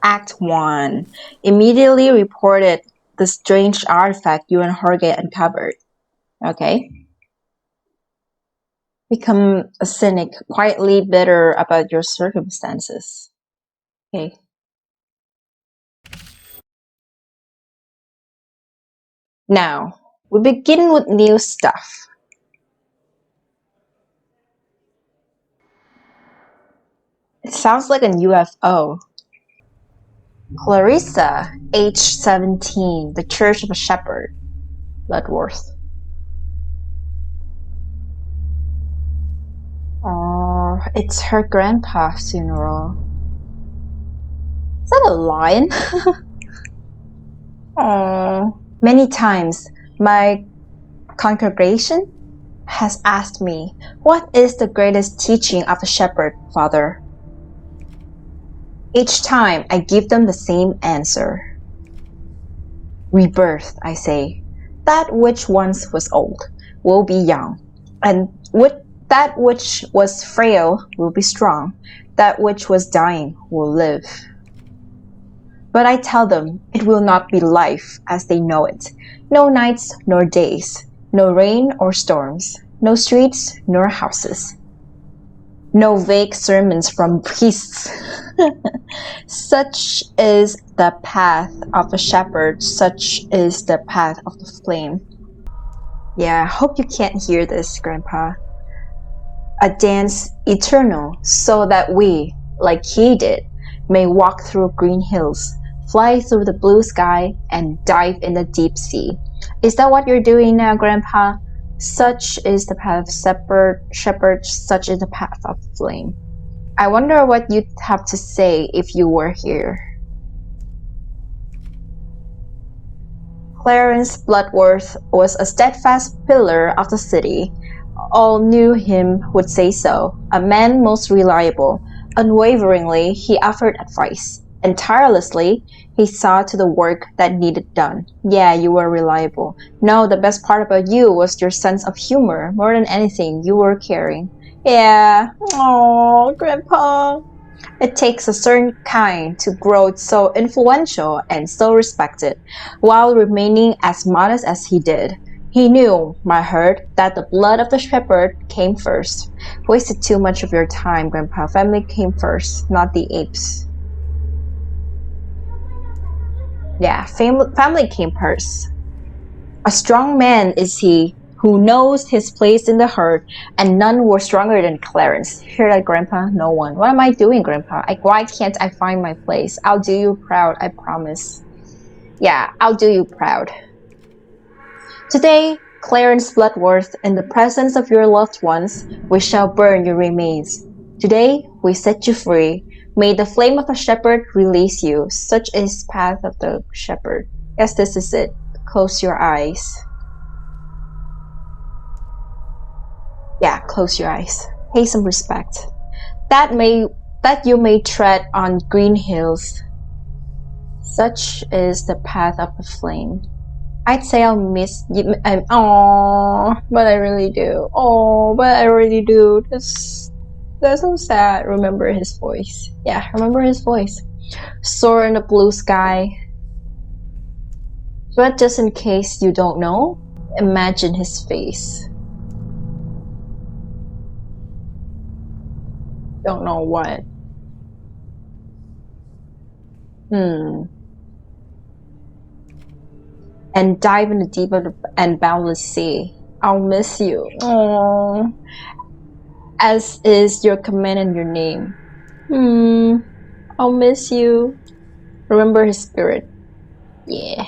S1: Act 1. Immediately reported the strange artifact you and Jorge uncovered. Okay. Become a cynic, quietly bitter about your circumstances. Okay. Now, we begin with new stuff. It sounds like a UFO. Clarissa, age 17, the Church of a Shepherd, Bloodworth. It's her grandpa's funeral. Is that a lion? Oh. Many times, my congregation has asked me, what is the greatest teaching of a shepherd, Father? Each time I give them the same answer. Rebirth, I say. That which once was old will be young, and that which was frail will be strong. That which was dying will live. But I tell them it will not be life as they know it. No nights nor days, no rain or storms, no streets nor houses. No vague sermons from priests. Such is the path of a shepherd, such is the path of the flame. Yeah, I hope you can't hear this, Grandpa. A dance eternal, so that we, like he did, may walk through green hills, fly through the blue sky, and dive in the deep sea. Is that what you're doing now, Grandpa? Such is the path of shepherd, such is the path of flame. I wonder what you'd have to say if you were here. Clarence Bloodworth was a steadfast pillar of the city. All knew him would say so, a man most reliable. Unwaveringly, he offered advice, and tirelessly, he saw to the work that needed done. Yeah, you were reliable. No, the best part about you was your sense of humor. More than anything, you were caring. Yeah. Oh, Grandpa. It takes a certain kind to grow so influential and so respected, while remaining as modest as he did. He knew, my heart, that the blood of the shepherd came first. Wasted too much of your time, Grandpa. Family came first, not the apes. Yeah, family came first. A strong man is he, who knows his place in the herd, and none were stronger than Clarence. Hear that, Grandpa? No one. What am I doing, Grandpa? Why can't I find my place? I'll do you proud, I promise. Yeah, I'll do you proud. Today, Clarence Bloodworth, in the presence of your loved ones, we shall burn your remains. Today, we set you free. May the flame of a shepherd release you. Such is the path of the shepherd. Yes, this is it. Close your eyes. Yeah, close your eyes. Pay some respect. That you may tread on green hills. Such is the path of the flame. I'd say I'll miss you. But I really do. Oh, but I really do. That's so sad. Remember his voice. Yeah, remember his voice. Soar in the blue sky. But just in case you don't know, imagine his face. Don't know what. And dive in the deep and boundless sea. I'll miss you. Oh, as is your command and your name. I'll miss you. Remember his spirit. Yeah.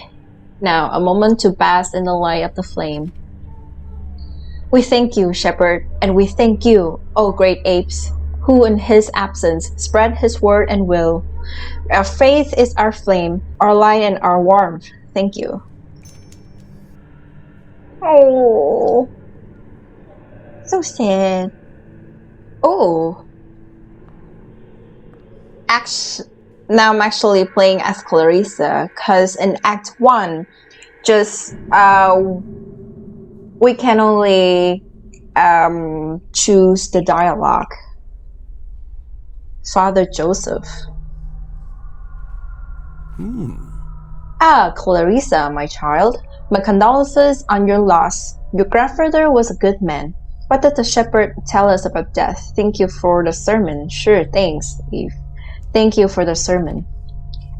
S1: Now, a moment to bask in the light of the flame. We thank you, Shepherd, and we thank you, O great apes, who in his absence spread his word and will. Our faith is our flame, our light and our warmth. Thank you. Oh, so sad. Oh, now I'm actually playing as Clarissa, because in Act 1, just we can only choose the dialogue. Father Joseph. Clarissa, my child, my condolences on your loss. Your grandfather was a good man. What did the shepherd tell us about death? Thank you for the sermon. Sure, thanks, Eve. Thank you for the sermon.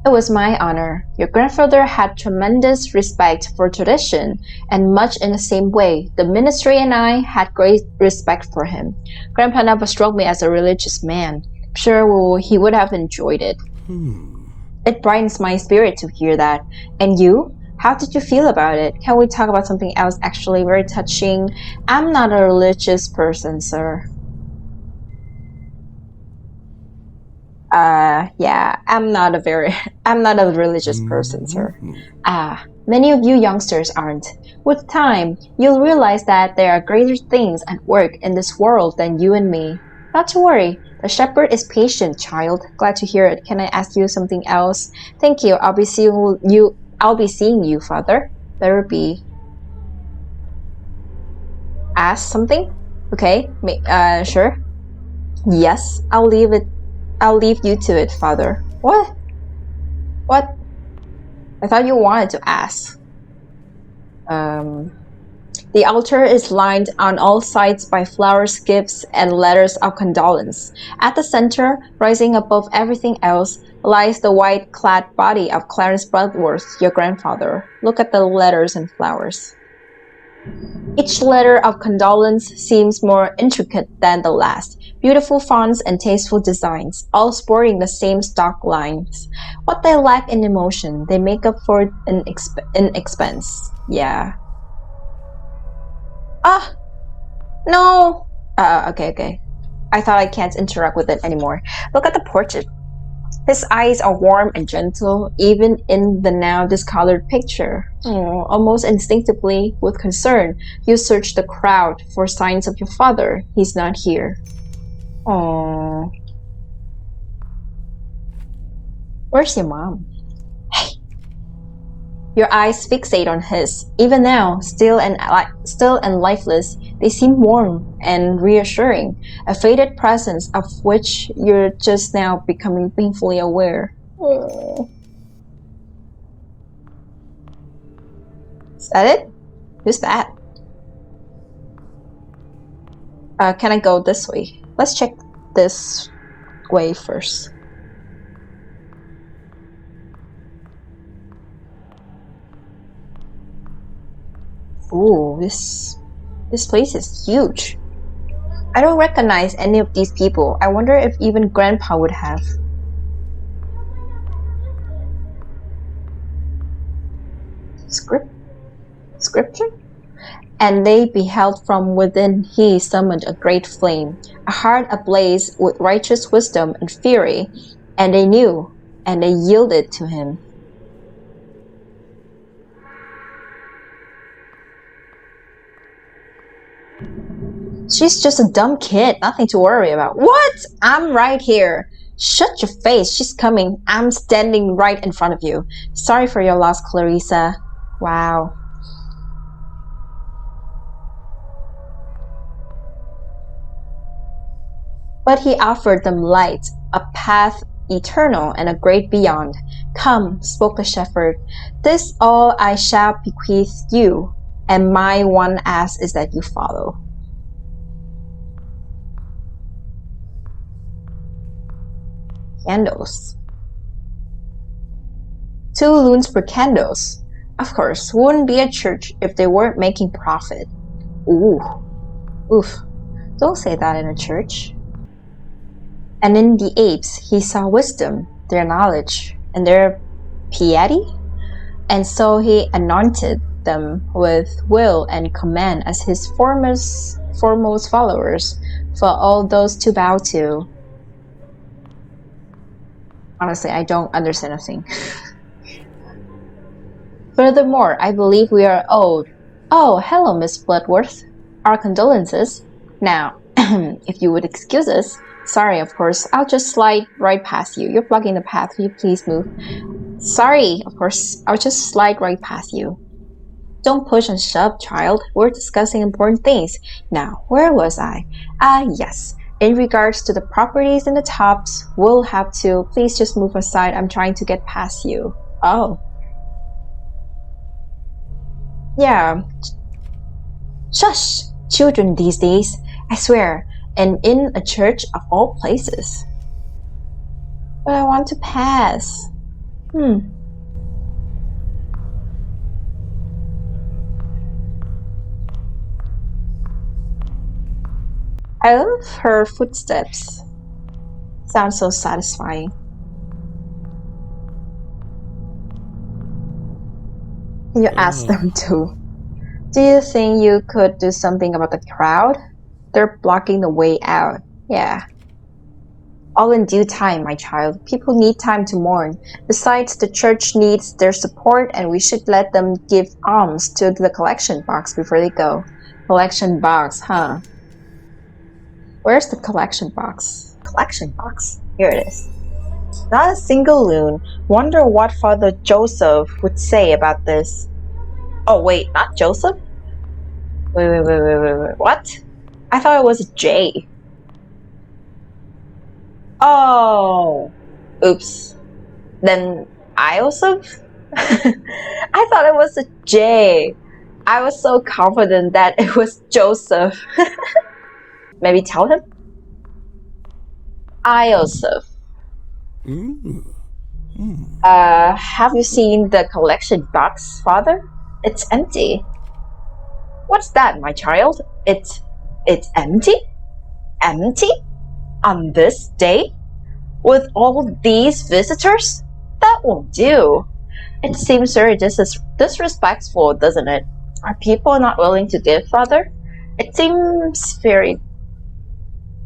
S1: It was my honor. Your grandfather had tremendous respect for tradition, and much in the same way, the ministry and I had great respect for him. Grandpa never struck me as a religious man. I'm sure he would have enjoyed it. It brightens my spirit to hear that. And you? How did you feel about it? Can we talk about something else actually very touching? I'm not a religious person, sir. Yeah, I'm not a religious person, sir. Many of you youngsters aren't. With time, you'll realize that there are greater things at work in this world than you and me. Not to worry, the shepherd is patient, child. Glad to hear it. Can I ask you something else? Thank you. I'll be seeing you, father. Better be. Ask something? Okay, sure. Yes, I'll leave it. I'll leave you to it, father. What? What? I thought you wanted to ask. Um, the altar is lined on all sides by flowers, gifts, and letters of condolence. At the center, rising above everything else, lies the white-clad body of Clarence Bloodworth, your grandfather. Look at the letters and flowers. Each letter of condolence seems more intricate than the last. Beautiful fonts and tasteful designs, all sporting the same stock lines. What they lack in emotion, they make up for in expense. Yeah. Ah, no. Okay. I thought I can't interact with it anymore. Look at the portrait. His eyes are warm and gentle, even in the now discolored picture. Almost instinctively, with concern, you search the crowd for signs of your father. He's not here. Oh, where's your mom? Hey. Your eyes fixate on his. Even now, still and lifeless, they seem warm and reassuring, a faded presence of which you're just now becoming painfully aware. Oh. Is that it? Who's that? Can I go this way? Let's check this way first. Ooh, this place is huge. I don't recognize any of these people. I wonder if even Grandpa would have. Scripture? And they beheld from within he summoned a great flame, a heart ablaze with righteous wisdom and fury, and they knew, and they yielded to him. She's just a dumb kid, nothing to worry about. What? I'm right here. Shut your face, she's coming. I'm standing right in front of you. Sorry for your loss, Clarissa. Wow. But he offered them light, a path eternal and a great beyond. Come, spoke the shepherd, this all I shall bequeath you, and my one ask is that you follow. Candles. 2 loons per candles. Of course, wouldn't be a church if they weren't making profit. Ooh. Oof. Don't say that in a church. And in the apes he saw wisdom, their knowledge, and their piety. And so he anointed them with will and command as his foremost followers for all those to bow to. Honestly, I don't understand a thing. Furthermore, I believe we are owed. Oh, hello, Miss Bloodworth. Our condolences. Now, if you would excuse us. Sorry, of course. I'll just slide right past you. You're blocking the path. Will you please move? Sorry, of course. I'll just slide right past you. Don't push and shove, child. We're discussing important things. Now, where was I? Yes. In regards to the properties in the tops, we'll have to. Please just move aside. I'm trying to get past you. Oh. Yeah. Shush! Children these days. I swear. And in a church of all places. But I want to pass. I love her footsteps. Sounds so satisfying. You ask them to. Do you think you could do something about the crowd? They're blocking the way out. Yeah. All in due time, my child. People need time to mourn. Besides, the church needs their support, and we should let them give alms to the collection box before they go. Collection box, huh? Where's the collection box? Collection box. Here it is. Not a single loon. Wonder what Father Joseph would say about this. Oh, wait, not Joseph? Wait. What? I thought it was a J. Oh. Oops. Then Ioseph? I thought it was a J. I was so confident that it was Joseph. Maybe tell him? Ioseph. Have you seen the collection box, Father? It's empty. What's that, my child? It's empty? Empty? On this day? With all these visitors? That won't do. It seems very disrespectful, doesn't it? Are people not willing to give, Father? It seems very...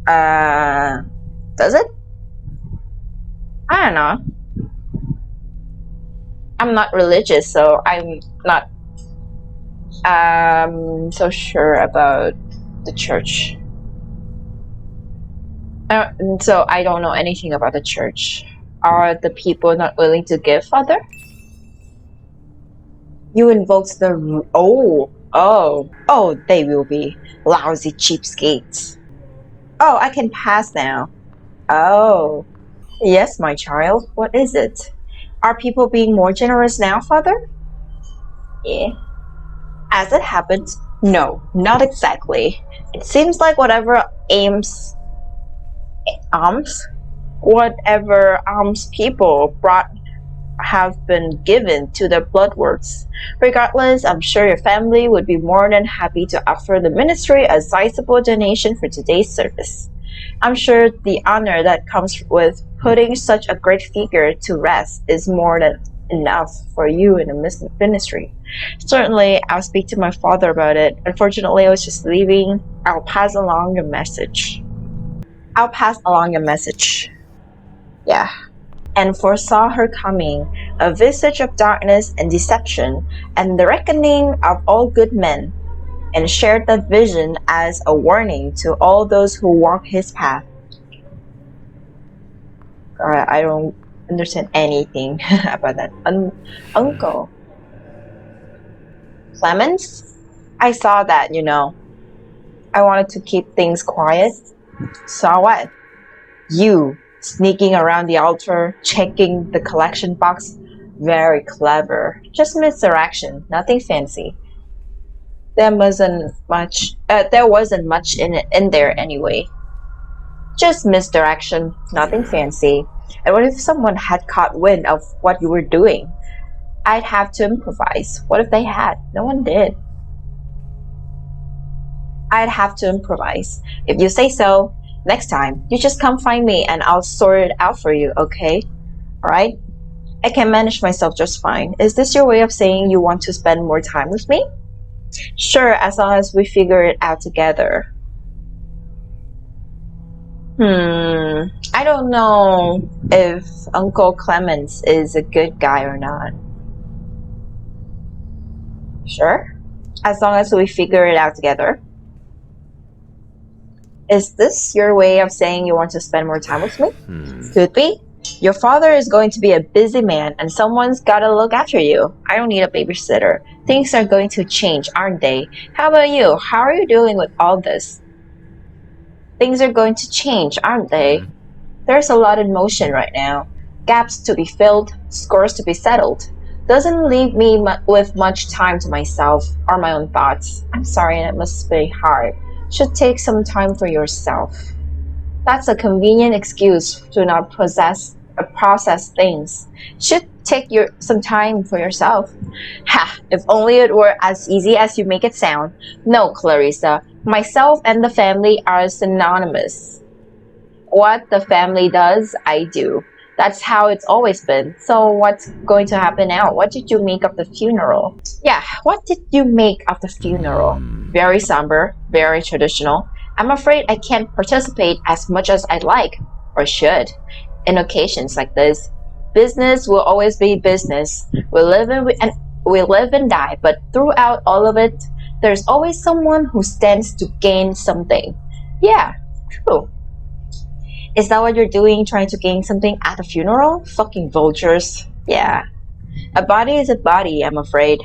S1: does it? I don't know. I'm not religious, so I'm not so sure about the church. So I don't know anything about the church. Are the people not willing to give, Father? You invoked the... Oh, they will be. Lousy cheapskates. Oh, I can pass now. Oh. Yes, my child. What is it? Are people being more generous now, Father? Yeah. As it happens, no, not exactly. It seems like whatever alms people brought have been given to the bloodworks. Regardless, I'm sure your family would be more than happy to offer the ministry a sizable donation for today's service. I'm sure the honor that comes with putting such a great figure to rest is more than enough for you in the ministry. Certainly, I'll speak to my father about it. Unfortunately, I was just leaving. I'll pass along your message. Yeah. And foresaw her coming, a visage of darkness and deception, and the reckoning of all good men, and shared that vision as a warning to all those who walk his path. I don't understand anything about that. Uncle Clemens? I saw that, I wanted to keep things quiet. Saw what? You sneaking around the altar, checking the collection box. Very clever. Just misdirection, nothing fancy. There wasn't much in there anyway. Just misdirection, nothing fancy. And what if someone had caught wind of what you were doing? I'd have to improvise. What if they had? No one did. I'd have to improvise. If you say so, next time, you just come find me and I'll sort it out for you, okay? Alright? I can manage myself just fine. Is this your way of saying you want to spend more time with me? Sure, as long as we figure it out together. I don't know if Uncle Clemens is a good guy or not. Sure, as long as we figure it out together. Is this your way of saying you want to spend more time with me? Could be. Your father is going to be a busy man and someone's gotta look after you. I don't need a babysitter. Things are going to change, aren't they? How about you? How are you dealing with all this? Things are going to change, aren't they? There's a lot in motion right now. Gaps to be filled, scores to be settled. Doesn't leave me with much time to myself or my own thoughts. I'm sorry, and it must be hard. Should take some time for yourself. That's a convenient excuse to not process things. Should take some time for yourself. Ha! If only it were as easy as you make it sound. No, Clarissa. Myself and the family are synonymous. What the family does, I do. That's how it's always been. So what's going to happen now? What did you make of the funeral? Yeah, what did you make of the funeral? Very somber, very traditional. I'm afraid I can't participate as much as I'd like. or should. In occasions like this, business will always be business. We live and die, but throughout all of it, there's always someone who stands to gain something. Yeah, true. Is that what you're doing, trying to gain something at a funeral? Fucking vultures. Yeah. A body is a body, I'm afraid.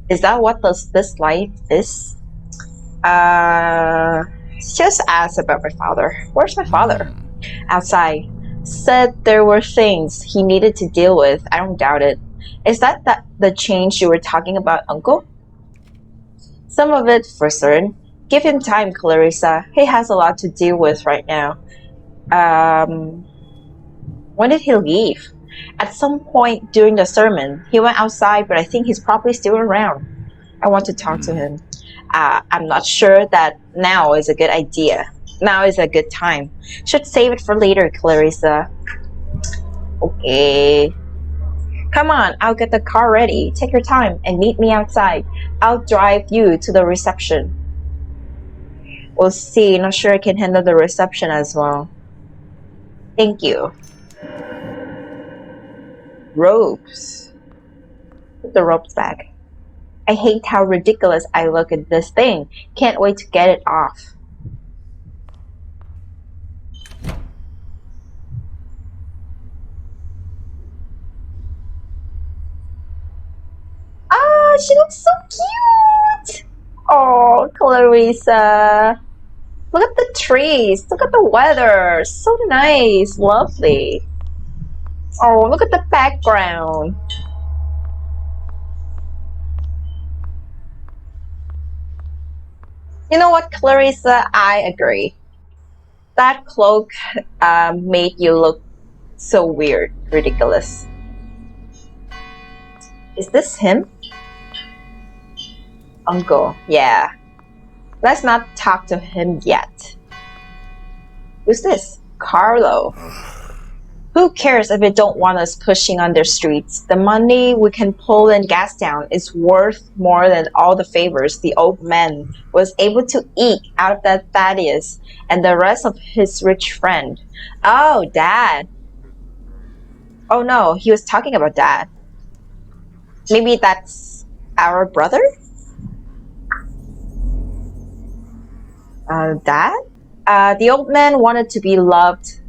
S1: Is that what this life is? Uh, just ask about my father. Where's my father? Outside. Said there were things he needed to deal with. I don't doubt it. Is that the change you were talking about, Uncle? Some of it, for certain. Give him time, Clarissa. He has a lot to deal with right now. Um, when did he leave? At some point during the sermon. He went outside, but I think he's probably still around. I want to talk to him. I'm not sure that now is a good idea. Now is a good time. Should save it for later, Clarissa. Okay. Come on, I'll get the car ready. Take your time and meet me outside. I'll drive you to the reception. We'll see. Not sure I can handle the reception as well. Thank you. Ropes. Put the ropes back. I hate how ridiculous I look at this thing. Can't wait to get it off. Ah, she looks so cute! Oh, Clarissa. Look at the trees. Look at the weather. So nice. Lovely. Oh, look at the background. You know what, Clarissa? I agree. That cloak made you look so weird, ridiculous. Is this him? Uncle, yeah. Let's not talk to him yet. Who's this? Carlo. Who cares if they don't want us pushing on their streets? The money we can pull in Gastown is worth more than all the favors the old man was able to eke out of that Thaddeus and the rest of his rich friend. Oh, Dad. Oh no, he was talking about Dad. Maybe that's our brother? Dad? The old man wanted to be loved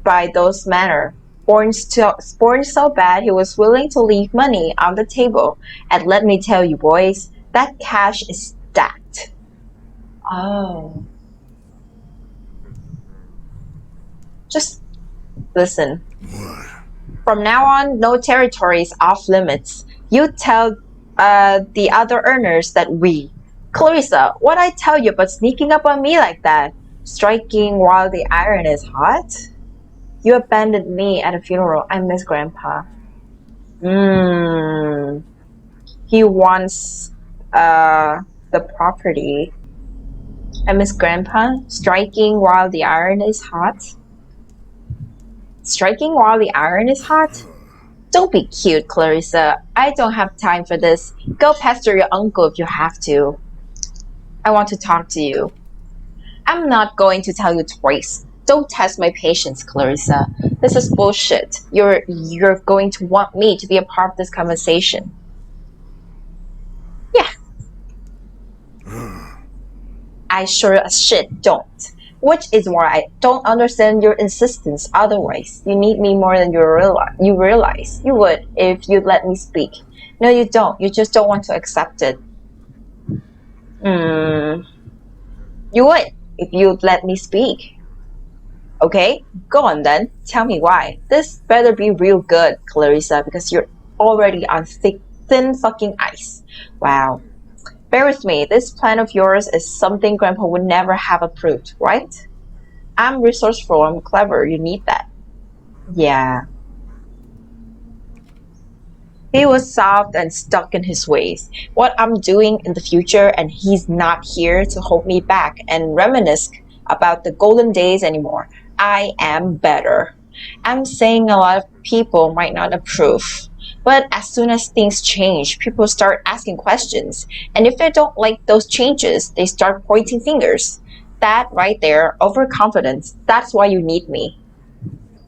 S1: by those manner. Born so bad he was willing to leave money on the table. And let me tell you, boys, that cash is stacked. Oh. Just listen. From now on, no territory is off limits. You tell the other earners that Clarissa, what I tell you about sneaking up on me like that? Striking while the iron is hot? You abandoned me at a funeral. I miss Grandpa. He wants the property. I miss Grandpa. Striking while the iron is hot? Striking while the iron is hot? Don't be cute, Clarissa. I don't have time for this. Go pester your uncle if you have to. I want to talk to you. I'm not going to tell you twice. Don't test my patience, Clarissa. This is bullshit. You're going to want me to be a part of this conversation. Yeah. I sure as shit don't. Which is why I don't understand your insistence otherwise. You need me more than you realize. You would if you'd let me speak. No, you don't. You just don't want to accept it. You would if you'd let me speak. Okay, go on then. Tell me why. This better be real good, Clarissa, because you're already on thin fucking ice. Wow. Bear with me. This plan of yours is something Grandpa would never have approved, right? I'm resourceful. I'm clever. You need that. Yeah. He was soft and stuck in his ways. What I'm doing in the future, and he's not here to hold me back and reminisce about the golden days anymore. I am better. I'm saying a lot of people might not approve. But as soon as things change, people start asking questions. And if they don't like those changes, they start pointing fingers. That right there, overconfidence, that's why you need me.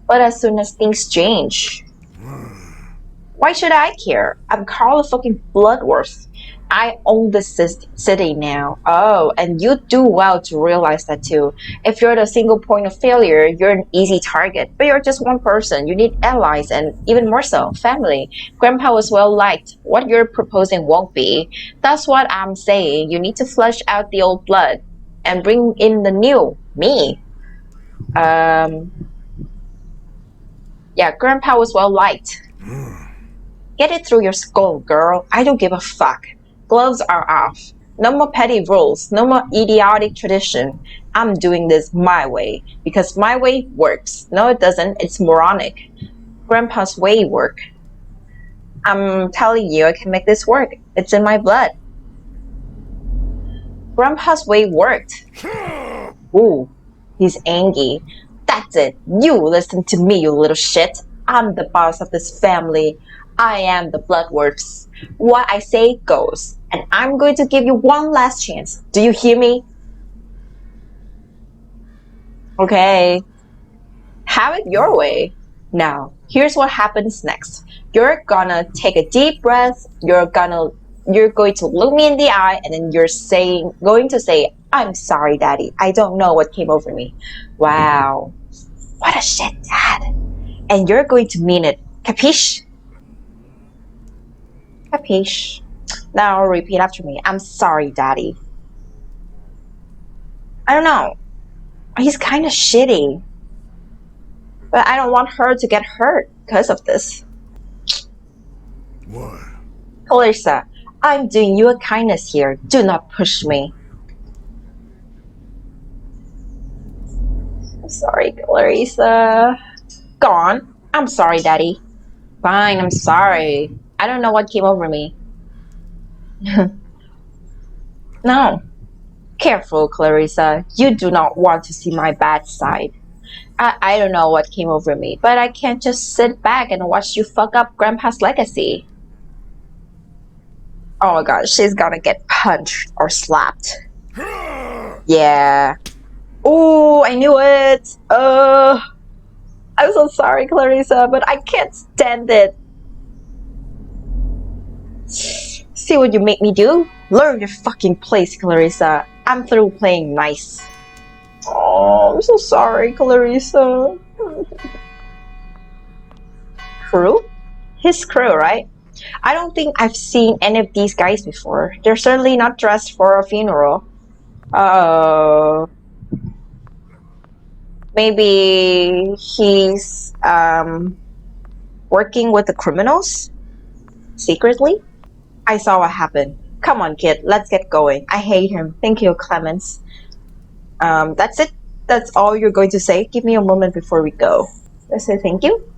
S1: But as soon as things change, why should I care? I'm Carla fucking Bloodworth. I own this city now. Oh, and you do well to realize that too. If you're the single point of failure, you're an easy target. But you're just one person. You need allies and even more so, family. Grandpa was well liked. What you're proposing won't be. That's what I'm saying. You need to flush out the old blood and bring in the new, me. Um, yeah, Grandpa was well liked. Get it through your skull, girl. I don't give a fuck. Gloves are off. No more petty rules. No more idiotic tradition. I'm doing this my way. Because my way works. No, it doesn't. It's moronic. Grandpa's way work. I'm telling you, I can make this work. It's in my blood. Grandpa's way worked. Ooh, he's angry. That's it. You listen to me, you little shit. I'm the boss of this family. I am the Bloodworths. What I say goes. And I'm going to give you one last chance. Do you hear me? Okay. Have it your way. Now, here's what happens next. You're gonna take a deep breath. You're going to look me in the eye, and then you're going to say, "I'm sorry, Daddy. I don't know what came over me." Wow. What a shit dad. And you're going to mean it. Capiche? Capiche. Now repeat after me. I'm sorry, Daddy. I don't know. He's kind of shitty. But I don't want her to get hurt because of this.
S2: What?
S1: Clarissa, I'm doing you a kindness here. Do not push me. I'm sorry, Clarissa. Go on. I'm sorry, Daddy. Fine, I'm sorry. I don't know what came over me. No. Careful, Clarissa. You do not want to see my bad side. I don't know what came over me, but I can't just sit back and watch you fuck up Grandpa's legacy. Oh my god, she's gonna get punched or slapped. Yeah. Ooh, I knew it. I'm so sorry, Clarissa, but I can't stand it. See what you make me do? Learn your fucking place, Clarissa. I'm through playing nice. Oh, I'm so sorry, Clarissa. Crew? His crew, right? I don't think I've seen any of these guys before. They're certainly not dressed for a funeral. Maybe he's working with the criminals? Secretly? I saw what happened. Come on, kid, let's get going. I hate him. Thank you, Clemens. That's it? That's all you're going to say? Give me a moment before we go. Let's say thank you.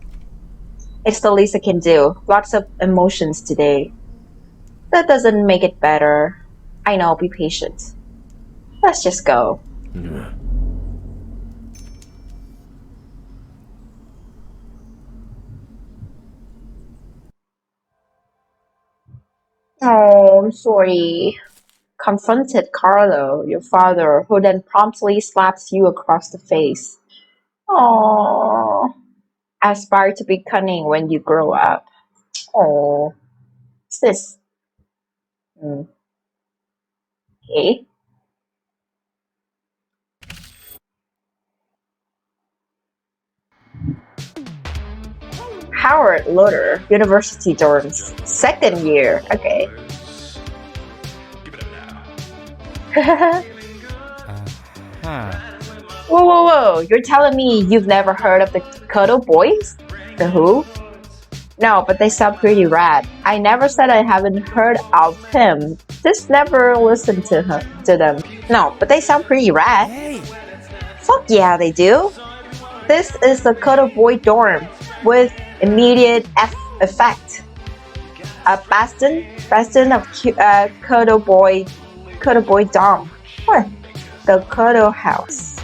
S1: It's the least I can do. Lots of emotions today. That doesn't make it better. I know, be patient. Let's just go.
S2: Yeah.
S1: Oh, I'm sorry. Confronted Carlo, your father, who then promptly slaps you across the face. Oh, aspire to be cunning when you grow up. Oh, what's this? Okay. Howard Loder, University dorms, second year. Okay. Whoa, whoa, whoa! You're telling me you've never heard of the Kodo Boys? The who? No, but they sound pretty rad. I never said I haven't heard of him. Just never listened to them. No, but they sound pretty rad.
S2: Hey.
S1: Fuck yeah, they do. This is the Kodo Boy dorm with immediate effect. A bastion of Kodo Boy dom. What? The Kodo house.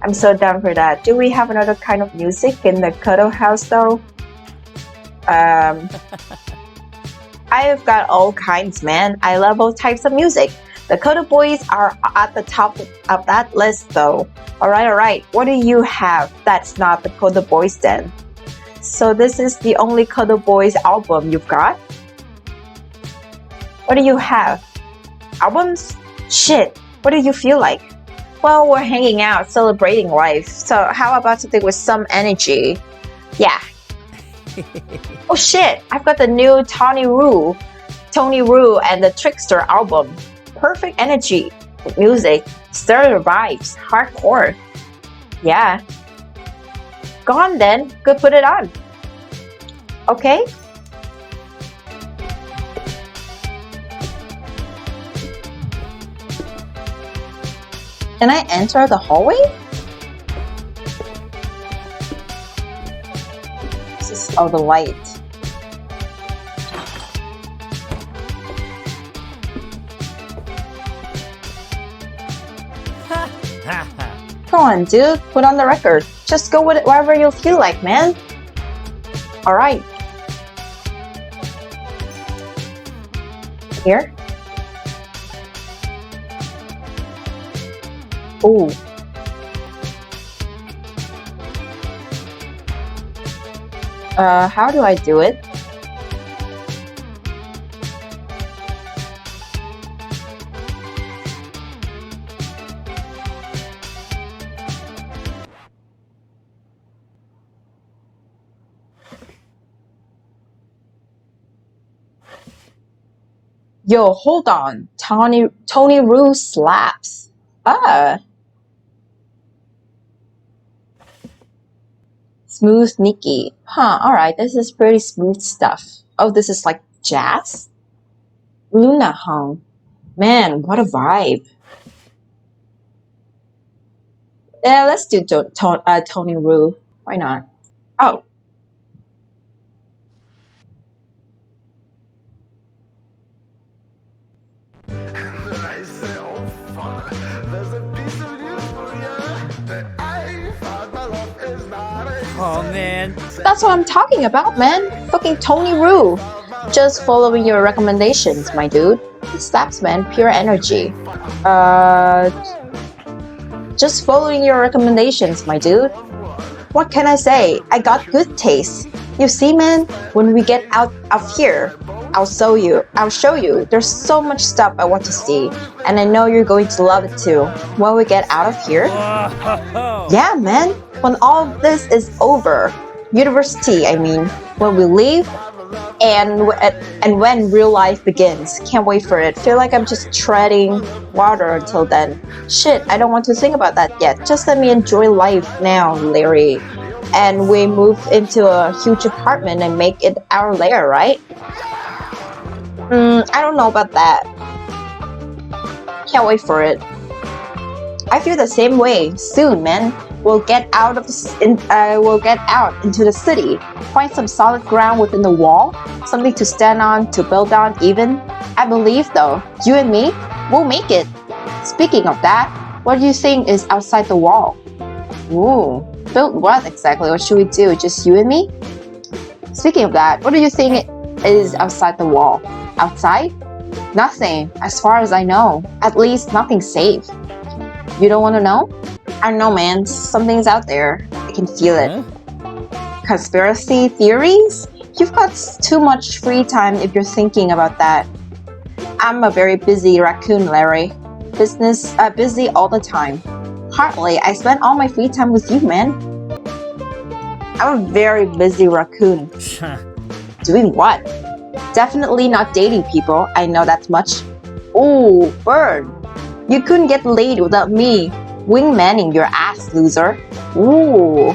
S1: I'm so down for that. Do we have another kind of music in the Kodo house though? I've got all kinds, man. I love all types of music. The Coda Boys are at the top of that list though. Alright. What do you have that's not the Coda Boys then? So this is the only Coda Boys album you've got? What do you have? Albums? Shit, what do you feel like? Well, we're hanging out, celebrating life. So how about something with some energy? Yeah. Oh shit, I've got the new Tony Rue and the Trickster album. Perfect energy, music, stereo vibes, hardcore. Yeah. Go on then, go put it on. Okay? Can I enter the hallway? This is the light. Come on, dude, put on the record. Just go with it wherever you feel like, man. Alright. Here. Ooh. How do I do it? Yo, hold on. Tony Rue slaps. Smooth Nikki. Alright, this is pretty smooth stuff. Oh, this is like jazz? Luna Hung. Man, what a vibe. Yeah, let's do Tony Rue. Why not? Oh.
S3: Oh man.
S1: That's what I'm talking about, man. Fucking Tony Rue. Just following your recommendations, my dude. Slaps, man. Pure energy. Just following your recommendations, my dude. What can I say? I got good taste. You see, man, when we get out of here, I'll show you. There's so much stuff I want to see, and I know you're going to love it too. When we get out of here, yeah, man. When all of this is over, university, I mean, when we leave, and when real life begins. Can't wait for it. Feel like I'm just treading water until then. Shit, I don't want to think about that yet. Just let me enjoy life now, Larry. And we move into a huge apartment and make it our lair, right? I don't know about that. Can't wait for it. I feel the same way. Soon, man. We'll get out into the city. Find some solid ground within the wall. Something to stand on, to build on even. I believe though, you and me, we'll make it. Speaking of that, what do you think is outside the wall? Ooh, build what exactly? What should we do? Just you and me? Speaking of that, what do you think is outside the wall? Outside? Nothing, as far as I know. At least nothing safe. You don't want to know? I don't know, man. Something's out there. I can feel it. Conspiracy theories? You've got too much free time if you're thinking about that. I'm a very busy raccoon, Larry. Busy all the time. Hardly. I spend all my free time with you, man. I'm a very busy raccoon. Doing what? Definitely not dating people. I know that much. Ooh, bird. You couldn't get laid without me wingmanning your ass, loser. Ooh.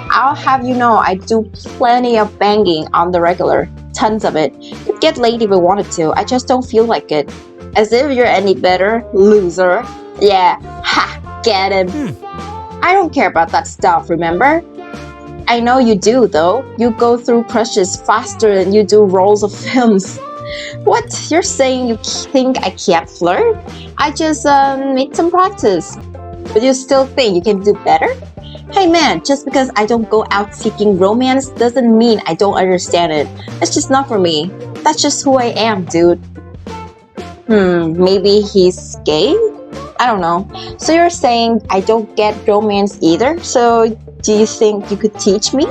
S1: I'll have you know I do plenty of banging on the regular. Tons of it. You'd get laid if I wanted to. I just don't feel like it. As if you're any better, loser. Yeah. Ha! Get him. I don't care about that stuff, remember? I know you do, though. You go through crushes faster than you do rolls of films. What? You're saying you think I can't flirt? I just need some practice. But you still think you can do better? Hey man, just because I don't go out seeking romance doesn't mean I don't understand it. It's just not for me. That's just who I am, dude. Maybe he's gay? I don't know. So you're saying I don't get romance either? So do you think you could teach me?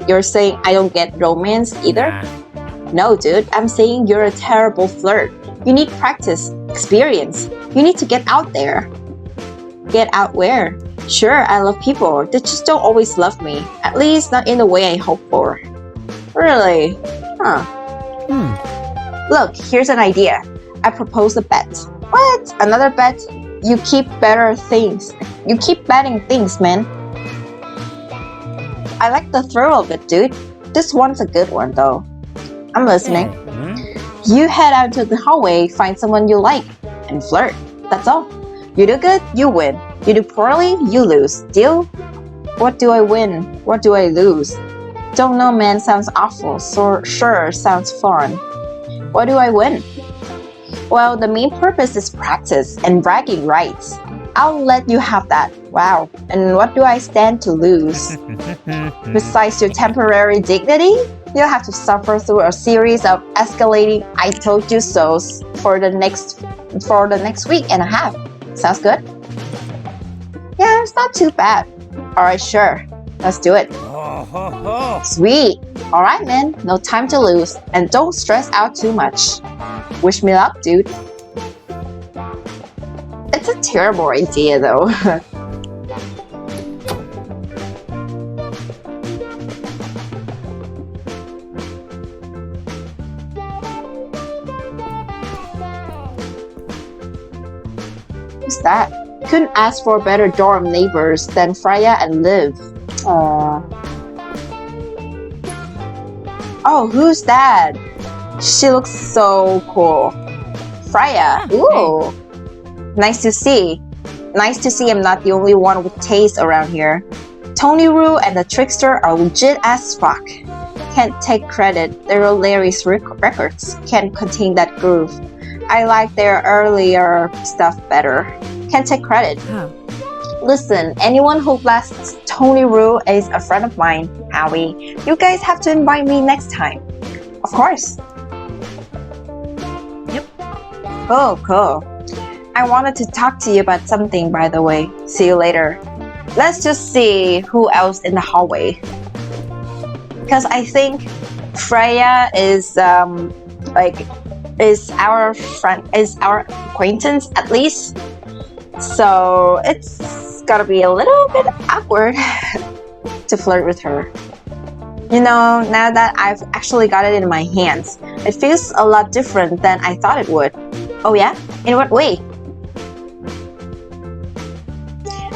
S1: You're saying I don't get romance either?
S2: Nah.
S1: No, dude, I'm saying you're a terrible flirt. You need practice, experience. You need to get out there. Get out where? Sure, I love people. They just don't always love me. At least not in the way I hope for. Really? Huh. Look, here's an idea. I propose a bet. What? Another bet? You keep better things. You keep betting things, man. I like the thrill of it, dude. This one's a good one, though. I'm listening. You head out to the hallway, find someone you like, and flirt. That's all. You do good, you win. You do poorly, you lose. Deal? What do I win? What do I lose? Don't know, man. Sounds awful. So sure, sounds fun. What do I win? Well, the main purpose is practice and bragging rights. I'll let you have that. Wow. And what do I stand to lose? Besides your temporary dignity, you'll have to suffer through a series of escalating I told you so's for the next week and a half. Sounds good? Yeah, it's not too bad. Alright, sure. Let's do it. Sweet. Alright, man. No time to lose. And don't stress out too much. Wish me luck, dude. It's a terrible idea, though. Who's that? Couldn't ask for better dorm neighbors than Freya and Liv. Oh, who's that? She looks so cool. Freya. Ooh. Nice to see. Nice to see I'm not the only one with taste around here. Tony Rue and the Trickster are legit as fuck. Can't take credit. Their Larry's records can't contain that groove. I like their earlier stuff better. Can't take credit. Listen, anyone who blasts Tony Rue is a friend of mine, Howie. You guys have to invite me next time. Of course.
S3: Yep.
S1: Cool. I wanted to talk to you about something, by the way. See you later. Let's just see who else in the hallway. Because I think Freya is our friend, is our acquaintance at least. So it's gotta be a little bit awkward to flirt with her. You know, now that I've actually got it in my hands, it feels a lot different than I thought it would. Oh yeah? In what way?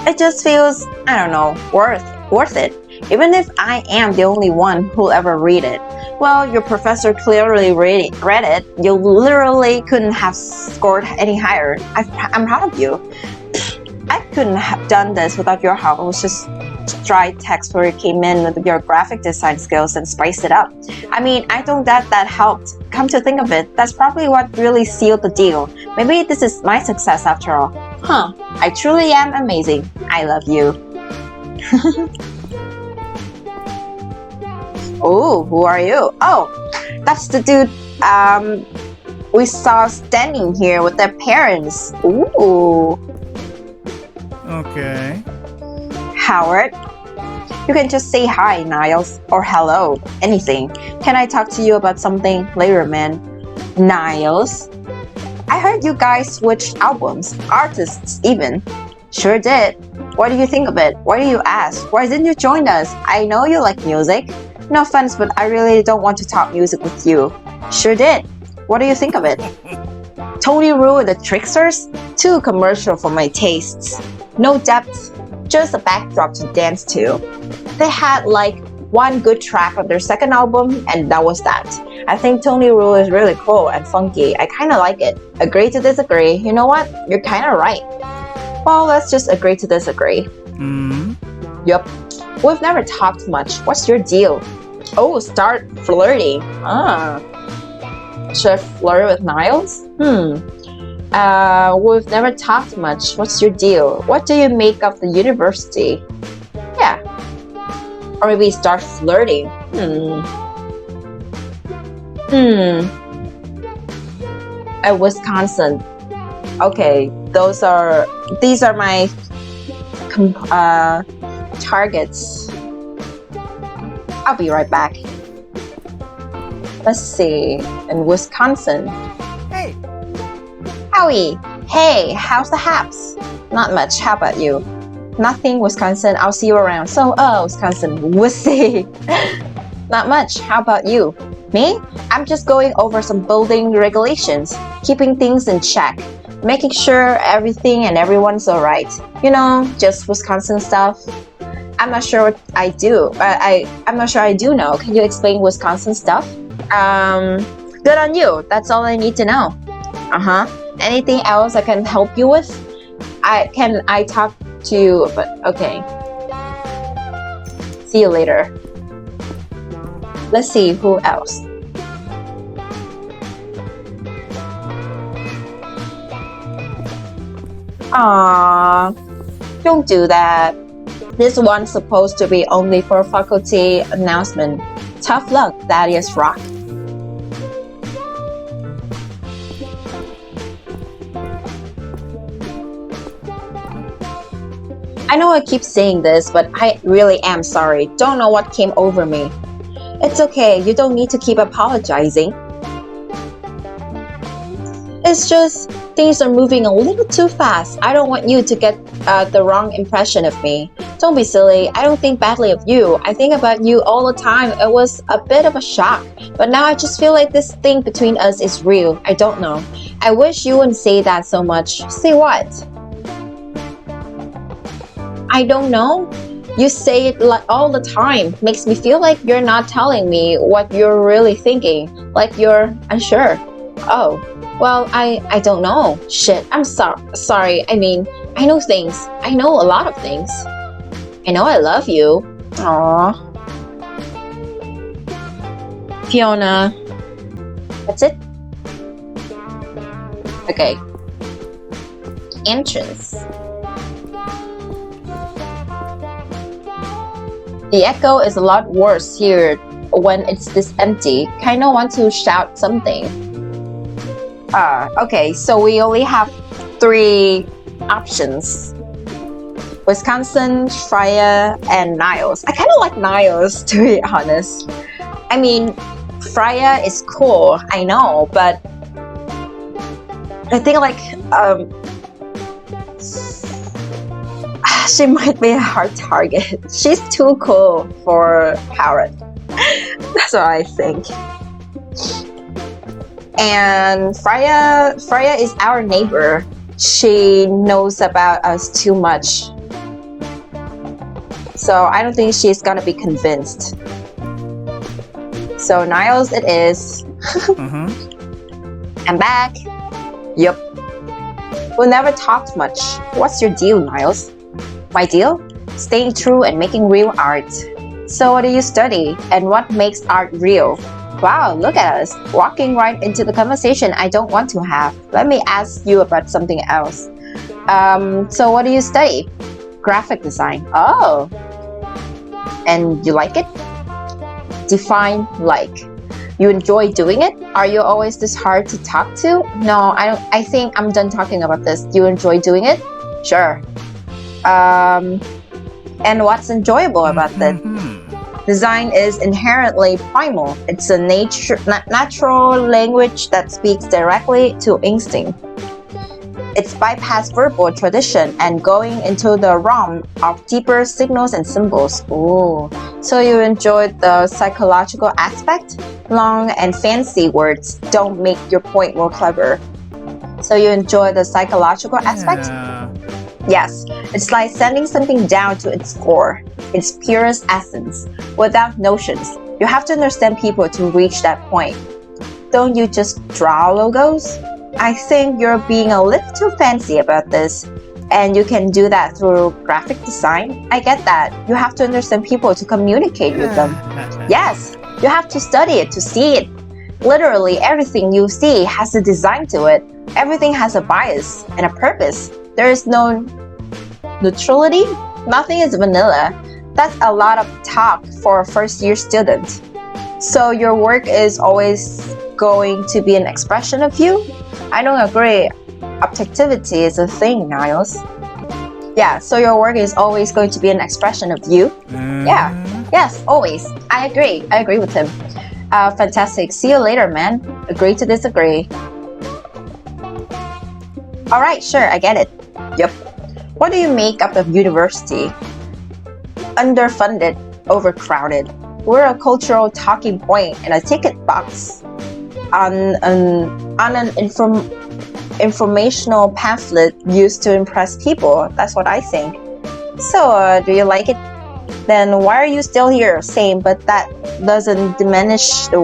S1: It just feels, I don't know, worth it. Even if I am the only one who'll ever read it. Well, your professor clearly read it. You literally couldn't have scored any higher. I'm proud of you. I couldn't have done this without your help. It was just dry text where you came in with your graphic design skills and spiced it up. I mean, I don't doubt that helped. Come to think of it, that's probably what really sealed the deal. Maybe this is my success after all. Huh, I truly am amazing. I love you. Oh, who are you? Oh, that's the dude we saw standing here with their parents. Ooh.
S3: Okay.
S1: Howard, you can just say hi, Niles, or hello, anything. Can I talk to you about something later, man? Niles? I heard you guys switched albums, artists even. Sure did. What do you think of it? Why do you ask? Why didn't you join us? I know you like music. No offense, but I really don't want to talk music with you. Sure did. What do you think of it? Tony Rue and the Tricksters? Too commercial for my tastes. No depth, just a backdrop to dance to. They had like one good track on their second album, and that was that. I think Tony Rue is really cool and funky. I kinda like it. Agree to disagree. You know what? You're kinda right. Well, let's just agree to disagree. Yup. We've never talked much. What's your deal? Oh, start flirting. Should I flirt with Niles? We've never talked much. What's your deal? What do you make of the university? Yeah. Or maybe start flirting. At Wisconsin. Okay, these are my targets. I'll be right back. Let's see. In Wisconsin.
S3: Hey.
S1: Howie. Hey, how's the haps? Not much. How about you? Nothing, Wisconsin. I'll see you around. So, Wisconsin. We'll see. Not much. How about you? Me? I'm just going over some building regulations, keeping things in check, making sure everything and everyone's alright. You know, just Wisconsin stuff. I'm not sure what I do. I'm not sure I do know. Can you explain Wisconsin stuff? Good on you. That's all I need to know. Anything else I can help you with? I talk to you, but okay. See you later. Let's see who else. Aww, don't do that. This one's supposed to be only for faculty announcement. Tough luck, Thaddeus Rock. I know I keep saying this, but I really am sorry. Don't know what came over me. It's okay, you don't need to keep apologizing. It's just, things are moving a little too fast. I don't want you to get the wrong impression of me. Don't be silly, I don't think badly of you. I think about you all the time. It was a bit of a shock. But now I just feel like this thing between us is real. I don't know. I wish you wouldn't say that so much. Say what? I don't know. You say it all the time. Makes me feel like you're not telling me what you're really thinking. Like you're unsure. Oh, well, I don't know. Shit, I'm sorry. I mean, I know things. I know a lot of things. I know I love you. Aww. Fiona. That's it? Okay. Entrance. The echo is a lot worse here when it's this empty. Kinda want to shout something. Okay, so we only have 3 options. Wisconsin, Freya, and Niles. I kinda like Niles, to be honest. I mean, Freya is cool, I know, but I think like, she might be a hard target. She's too cool for Howard. That's what I think. And Freya is our neighbor. She knows about us too much. So I don't think she's gonna be convinced. So Niles it is. I'm back. Yup. We never talked much. What's your deal, Niles? My deal? Staying true and making real art. So what do you study and what makes art real? Wow, look at us, walking right into the conversation I don't want to have. Let me ask you about something else. So what do you study? Graphic design. Oh. And you like it? Define like. You enjoy doing it? Are you always this hard to talk to? No, I don't. I think I'm done talking about this. You enjoy doing it? Sure. And what's enjoyable about that? Design is inherently primal. It's a natural language that speaks directly to instinct. It's bypassed verbal tradition and going into the realm of deeper signals and symbols. Ooh. So you enjoyed the psychological aspect? Long and fancy words don't make your point more clever. So you enjoy the psychological aspect? Yes, it's like sending something down to its core, its purest essence, without notions. You have to understand people to reach that point. Don't you just draw logos? I think you're being a little too fancy about this, and you can do that through graphic design. I get that. You have to understand people to communicate with them. Yes, you have to study it to see it. Literally everything you see has a design to it. Everything has a bias and a purpose. There is no neutrality. Nothing is vanilla. That's a lot of talk for a first-year student. So your work is always going to be an expression of you? I don't agree. Objectivity is a thing, Niles. Yeah, so your work is always going to be an expression of you? Yeah, yes, always. I agree with him. Fantastic. See you later, man. Agree to disagree. Alright, sure, I get it. Yep. What do you make up of university? Underfunded, overcrowded. We're a cultural talking point and a ticket box on an informational pamphlet used to impress people. That's what I think. So, do you like it? Then why are you still here? Same, but that doesn't diminish the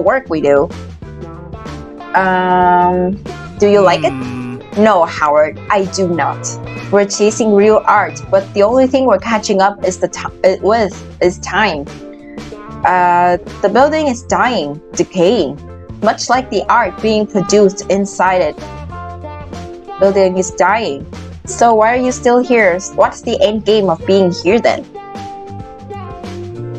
S1: work we do. Do you like it? No, Howard, I do not. We're chasing real art, but the only thing we're catching up is time. The building is dying, decaying, much like the art being produced inside it. Building is dying. So why are you still here? What's the end game of being here then?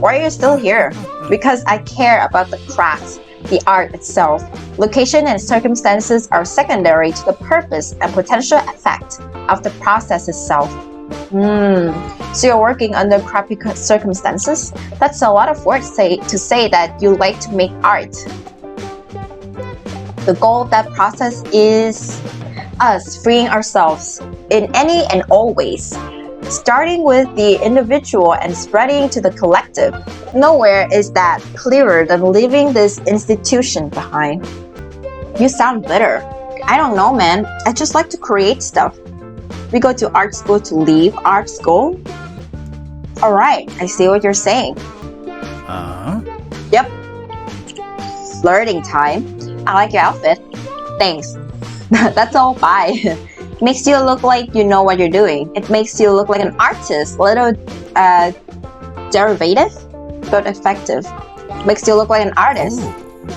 S1: Why are you still here? Because I care about the craft, the art itself. Location and circumstances are secondary to the purpose and potential effect of the process itself. So you're working under crappy circumstances? That's a lot of words to say that you like to make art. The goal of that process is us freeing ourselves in any and all ways, starting with the individual and spreading to the collective. Nowhere is that clearer than leaving this institution behind. You sound bitter. I don't know, man. I just like to create stuff. We go to art school to leave art school? Alright, I see what you're saying. Yep. Flirting time. I like your outfit. Thanks. That's all, bye. Makes you look like you know what you're doing. It makes you look like an artist. A little derivative, but effective. Makes you look like an artist.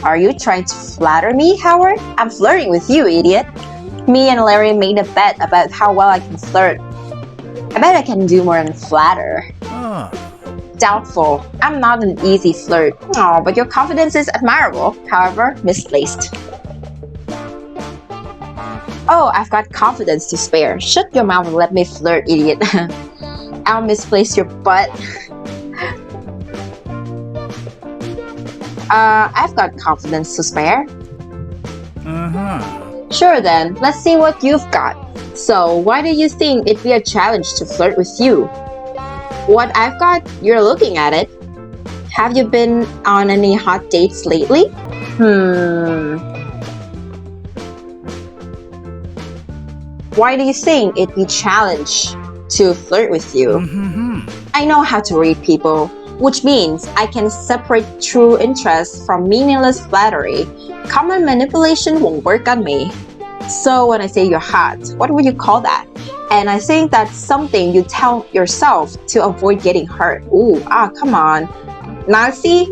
S1: Are you trying to flatter me, Howard? I'm flirting with you, idiot. Me and Larry made a bet about how well I can flirt. I bet I can do more than flatter. Doubtful. I'm not an easy flirt. Oh, but your confidence is admirable, however misplaced. Oh, I've got confidence to spare. Shut your mouth and let me flirt, idiot. I'll misplace your butt. I've got confidence to spare. Sure then, let's see what you've got. So, why do you think it'd be a challenge to flirt with you? What I've got, you're looking at it. Have you been on any hot dates lately? Why do you think it'd be a challenge to flirt with you? I know how to read people, which means I can separate true interest from meaningless flattery. Common manipulation won't work on me. So when I say you're hot, what would you call that? And I think that's something you tell yourself to avoid getting hurt. Come on. Now see,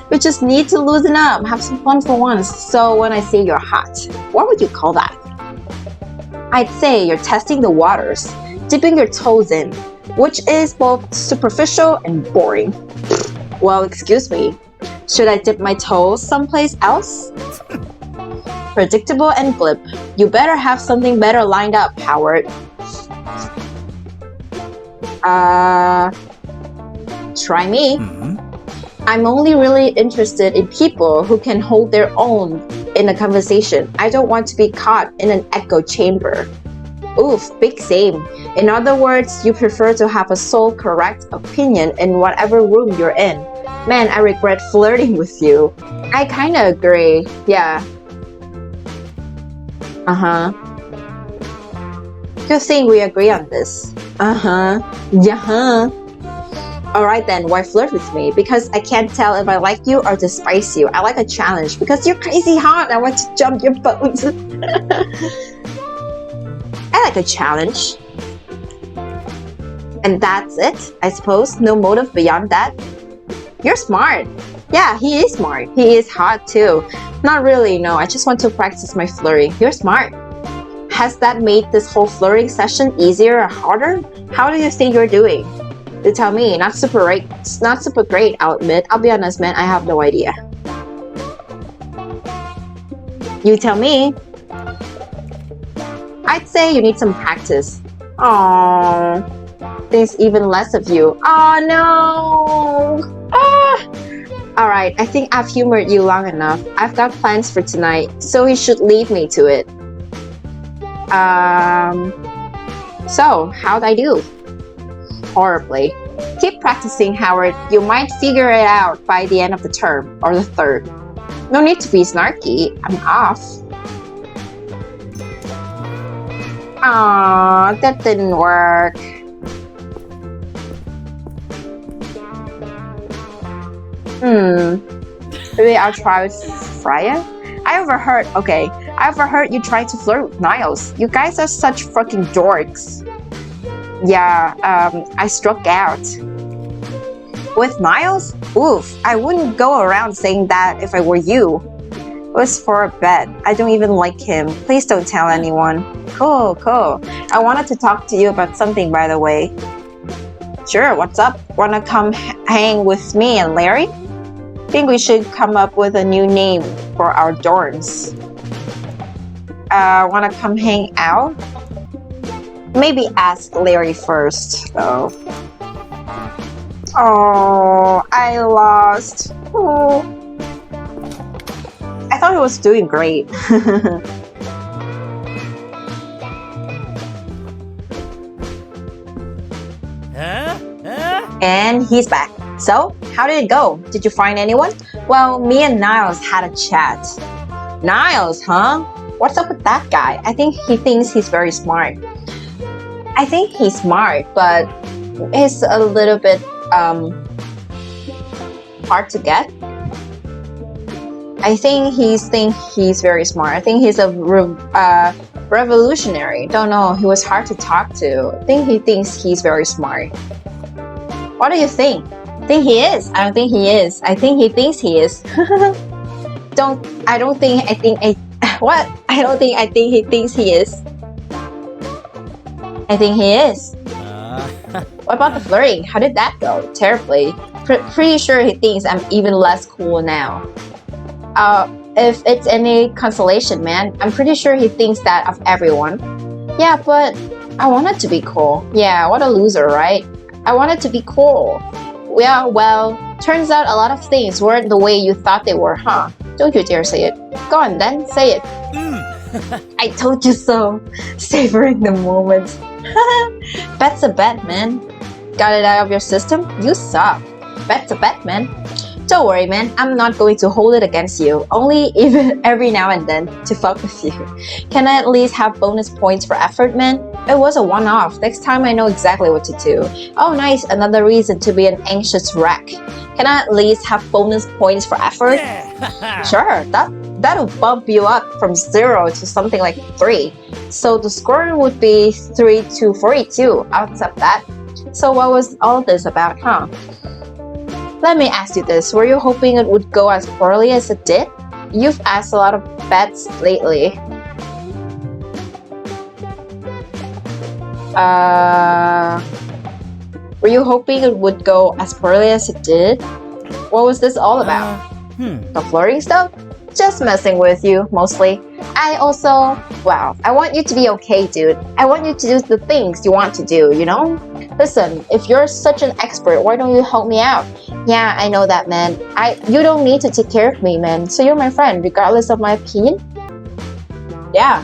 S1: we just need to loosen up, have some fun for once. So when I say you're hot, what would you call that? I'd say you're testing the waters, dipping your toes in, which is both superficial and boring. Well, excuse me. Should I dip my toes someplace else? Predictable and glib. You better have something better lined up, Howard. Try me. I'm only really interested in people who can hold their own in a conversation. I don't want to be caught in an echo chamber. Oof, big same. In other words, you prefer to have a sole correct opinion in whatever room you're in. Man, I regret flirting with you. I kinda agree. Yeah. Good thing we agree on this. Yeah. Alright then, why flirt with me? Because I can't tell if I like you or despise you. I like a challenge because you're crazy hot. I want to jump your boat. I like a challenge. And that's it, I suppose. No motive beyond that. You're smart. Yeah, he is smart. He is hot too. Not really, no. I just want to practice my flirting. You're smart. Has that made this whole flirting session easier or harder? How do you think you're doing? You tell me. Not super great, I'll admit. I'll be honest, man. I have no idea. You tell me. I'd say you need some practice. Aww. Thinks even less of you. Oh no! Ah! Alright, I think I've humored you long enough. I've got plans for tonight, so he should leave me to it. So, how'd I do? Horribly. Keep practicing, Howard. You might figure it out by the end of the term, or the third. No need to be snarky. I'm off. Aww, that didn't work. Maybe I'll try with Freya? I overheard you try to flirt with Niles. You guys are such fucking dorks. Yeah, I struck out. With Niles? Oof, I wouldn't go around saying that if I were you. It was for a bet. I don't even like him. Please don't tell anyone. Cool. I wanted to talk to you about something, by the way. Sure, what's up? Wanna come hang with me and Larry? Think we should come up with a new name for our dorms. Wanna come hang out? Maybe ask Larry first, though. Oh, I lost. Oh. I thought he was doing great. And he's back. So, how did it go? Did you find anyone? Well, me and Niles had a chat. Niles, huh? What's up with that guy? I think he thinks he's very smart. I think he's smart, but he's a little bit hard to get. I think he's very smart. I think he's a revolutionary. Don't know. He was hard to talk to. I think he thinks he's very smart. What do you think? Think he is? I don't think he is. I think he thinks he is. I don't think he thinks he is. I think he is. What about the flirting? How did that go? Terribly. Pretty sure he thinks I'm even less cool now. If it's any consolation, man, I'm pretty sure he thinks that of everyone. Yeah, but I wanted to be cool. Yeah, what a loser, right? I wanted to be cool. Yeah, well, turns out a lot of things weren't the way you thought they were, huh? Don't you dare say it. Go on then, say it. I told you so. Savoring the moment. Bet's a bet, man. Got it out of your system? You suck. Bet's a bet, man. Don't worry, man. I'm not going to hold it against you. Only even every now and then to fuck with you. Can I at least have bonus points for effort, man? It was a one-off. Next time I know exactly what to do. Oh, nice. Another reason to be an anxious wreck. Can I at least have bonus points for effort? Yeah. Sure. That'll bump you up from 0 to something like 3. So the score would be 3 to 42. I'll accept that. So what was all this about, huh? Let me ask you this. Were you hoping it would go as poorly as it did? You've asked a lot of bets lately. Were you hoping it would go as poorly as it did? What was this all about? The flirting stuff? Just messing with you, mostly. I want you to be okay, dude. I want you to do the things you want to do, you know? Listen, if you're such an expert, why don't you help me out? Yeah, I know that, man. You don't need to take care of me, man. So you're my friend, regardless of my opinion? Yeah.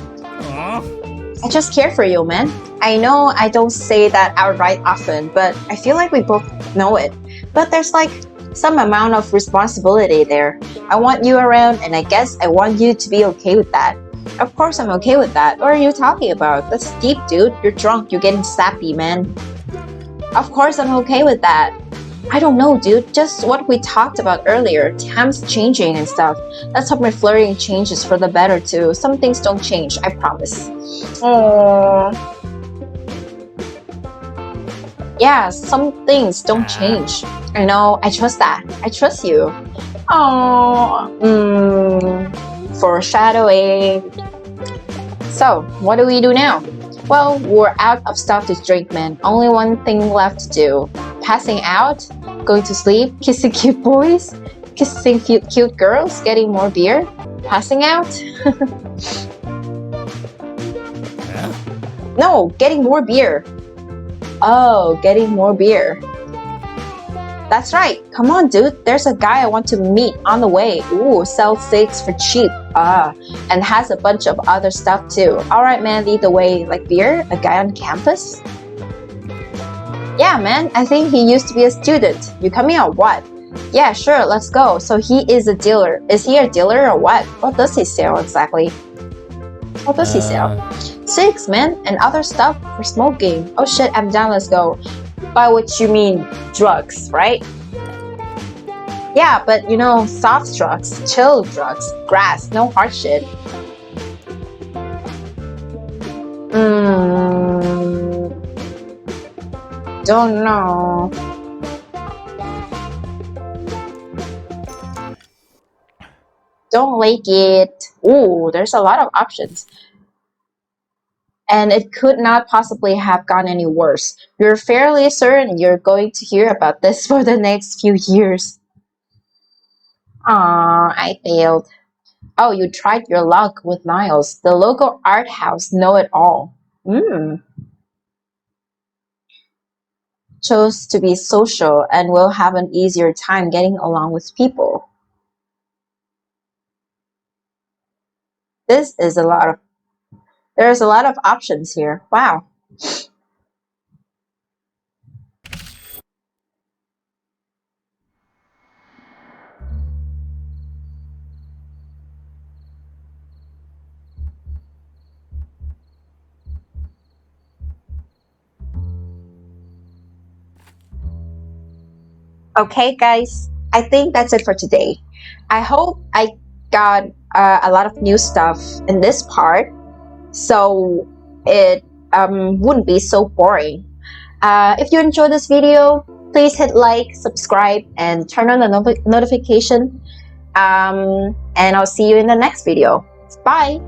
S1: I just care for you, man. I know I don't say that outright often, but I feel like we both know it. But there's like some amount of responsibility there. I want you around, and I guess I want you to be okay with that. Of course I'm okay with that. What are you talking about? That's deep, dude. You're drunk. You're getting sappy, man. Of course I'm okay with that. I don't know, dude. Just what we talked about earlier. Time's changing and stuff. Let's hope my flirting changes for the better, too. Some things don't change, I promise. Aww. Yeah, some things don't change. I know, I trust that. I trust you. Aww. Foreshadowing. So, what do we do now? Well, we're out of stuff to drink, man. Only one thing left to do. Passing out? Going to sleep? Kissing cute boys? Kissing cute girls, getting more beer, passing out? No, getting more beer. Oh, getting more beer. That's right. Come on, dude. There's a guy I want to meet on the way. Ooh, sells cigs for cheap. And has a bunch of other stuff too. Alright, man, lead the way. Like beer? A guy on campus? Yeah, man. I think he used to be a student. You coming or what? Yeah, sure. Let's go. So he is a dealer. Is he a dealer or what? What does he sell exactly? What does he sell? Cigs, man, and other stuff for smoking. Oh shit, I'm down. Let's go. By which you mean drugs, right? Yeah, but you know, soft drugs, chill drugs, grass, no hard shit. Don't know. Don't like it. Ooh, there's a lot of options. And it could not possibly have gone any worse. You're fairly certain you're going to hear about this for the next few years. Aw, I failed. Oh, you tried your luck with Niles, the local art house know-it-all. Chose to be social and will have an easier time getting along with people. There's a lot of options here. Wow. Okay, guys, I think that's it for today. I hope I got a lot of new stuff in this part, so it wouldn't be so boring. If you enjoyed this video, please hit like, subscribe, and turn on the notification. And I'll see you in the next video. Bye!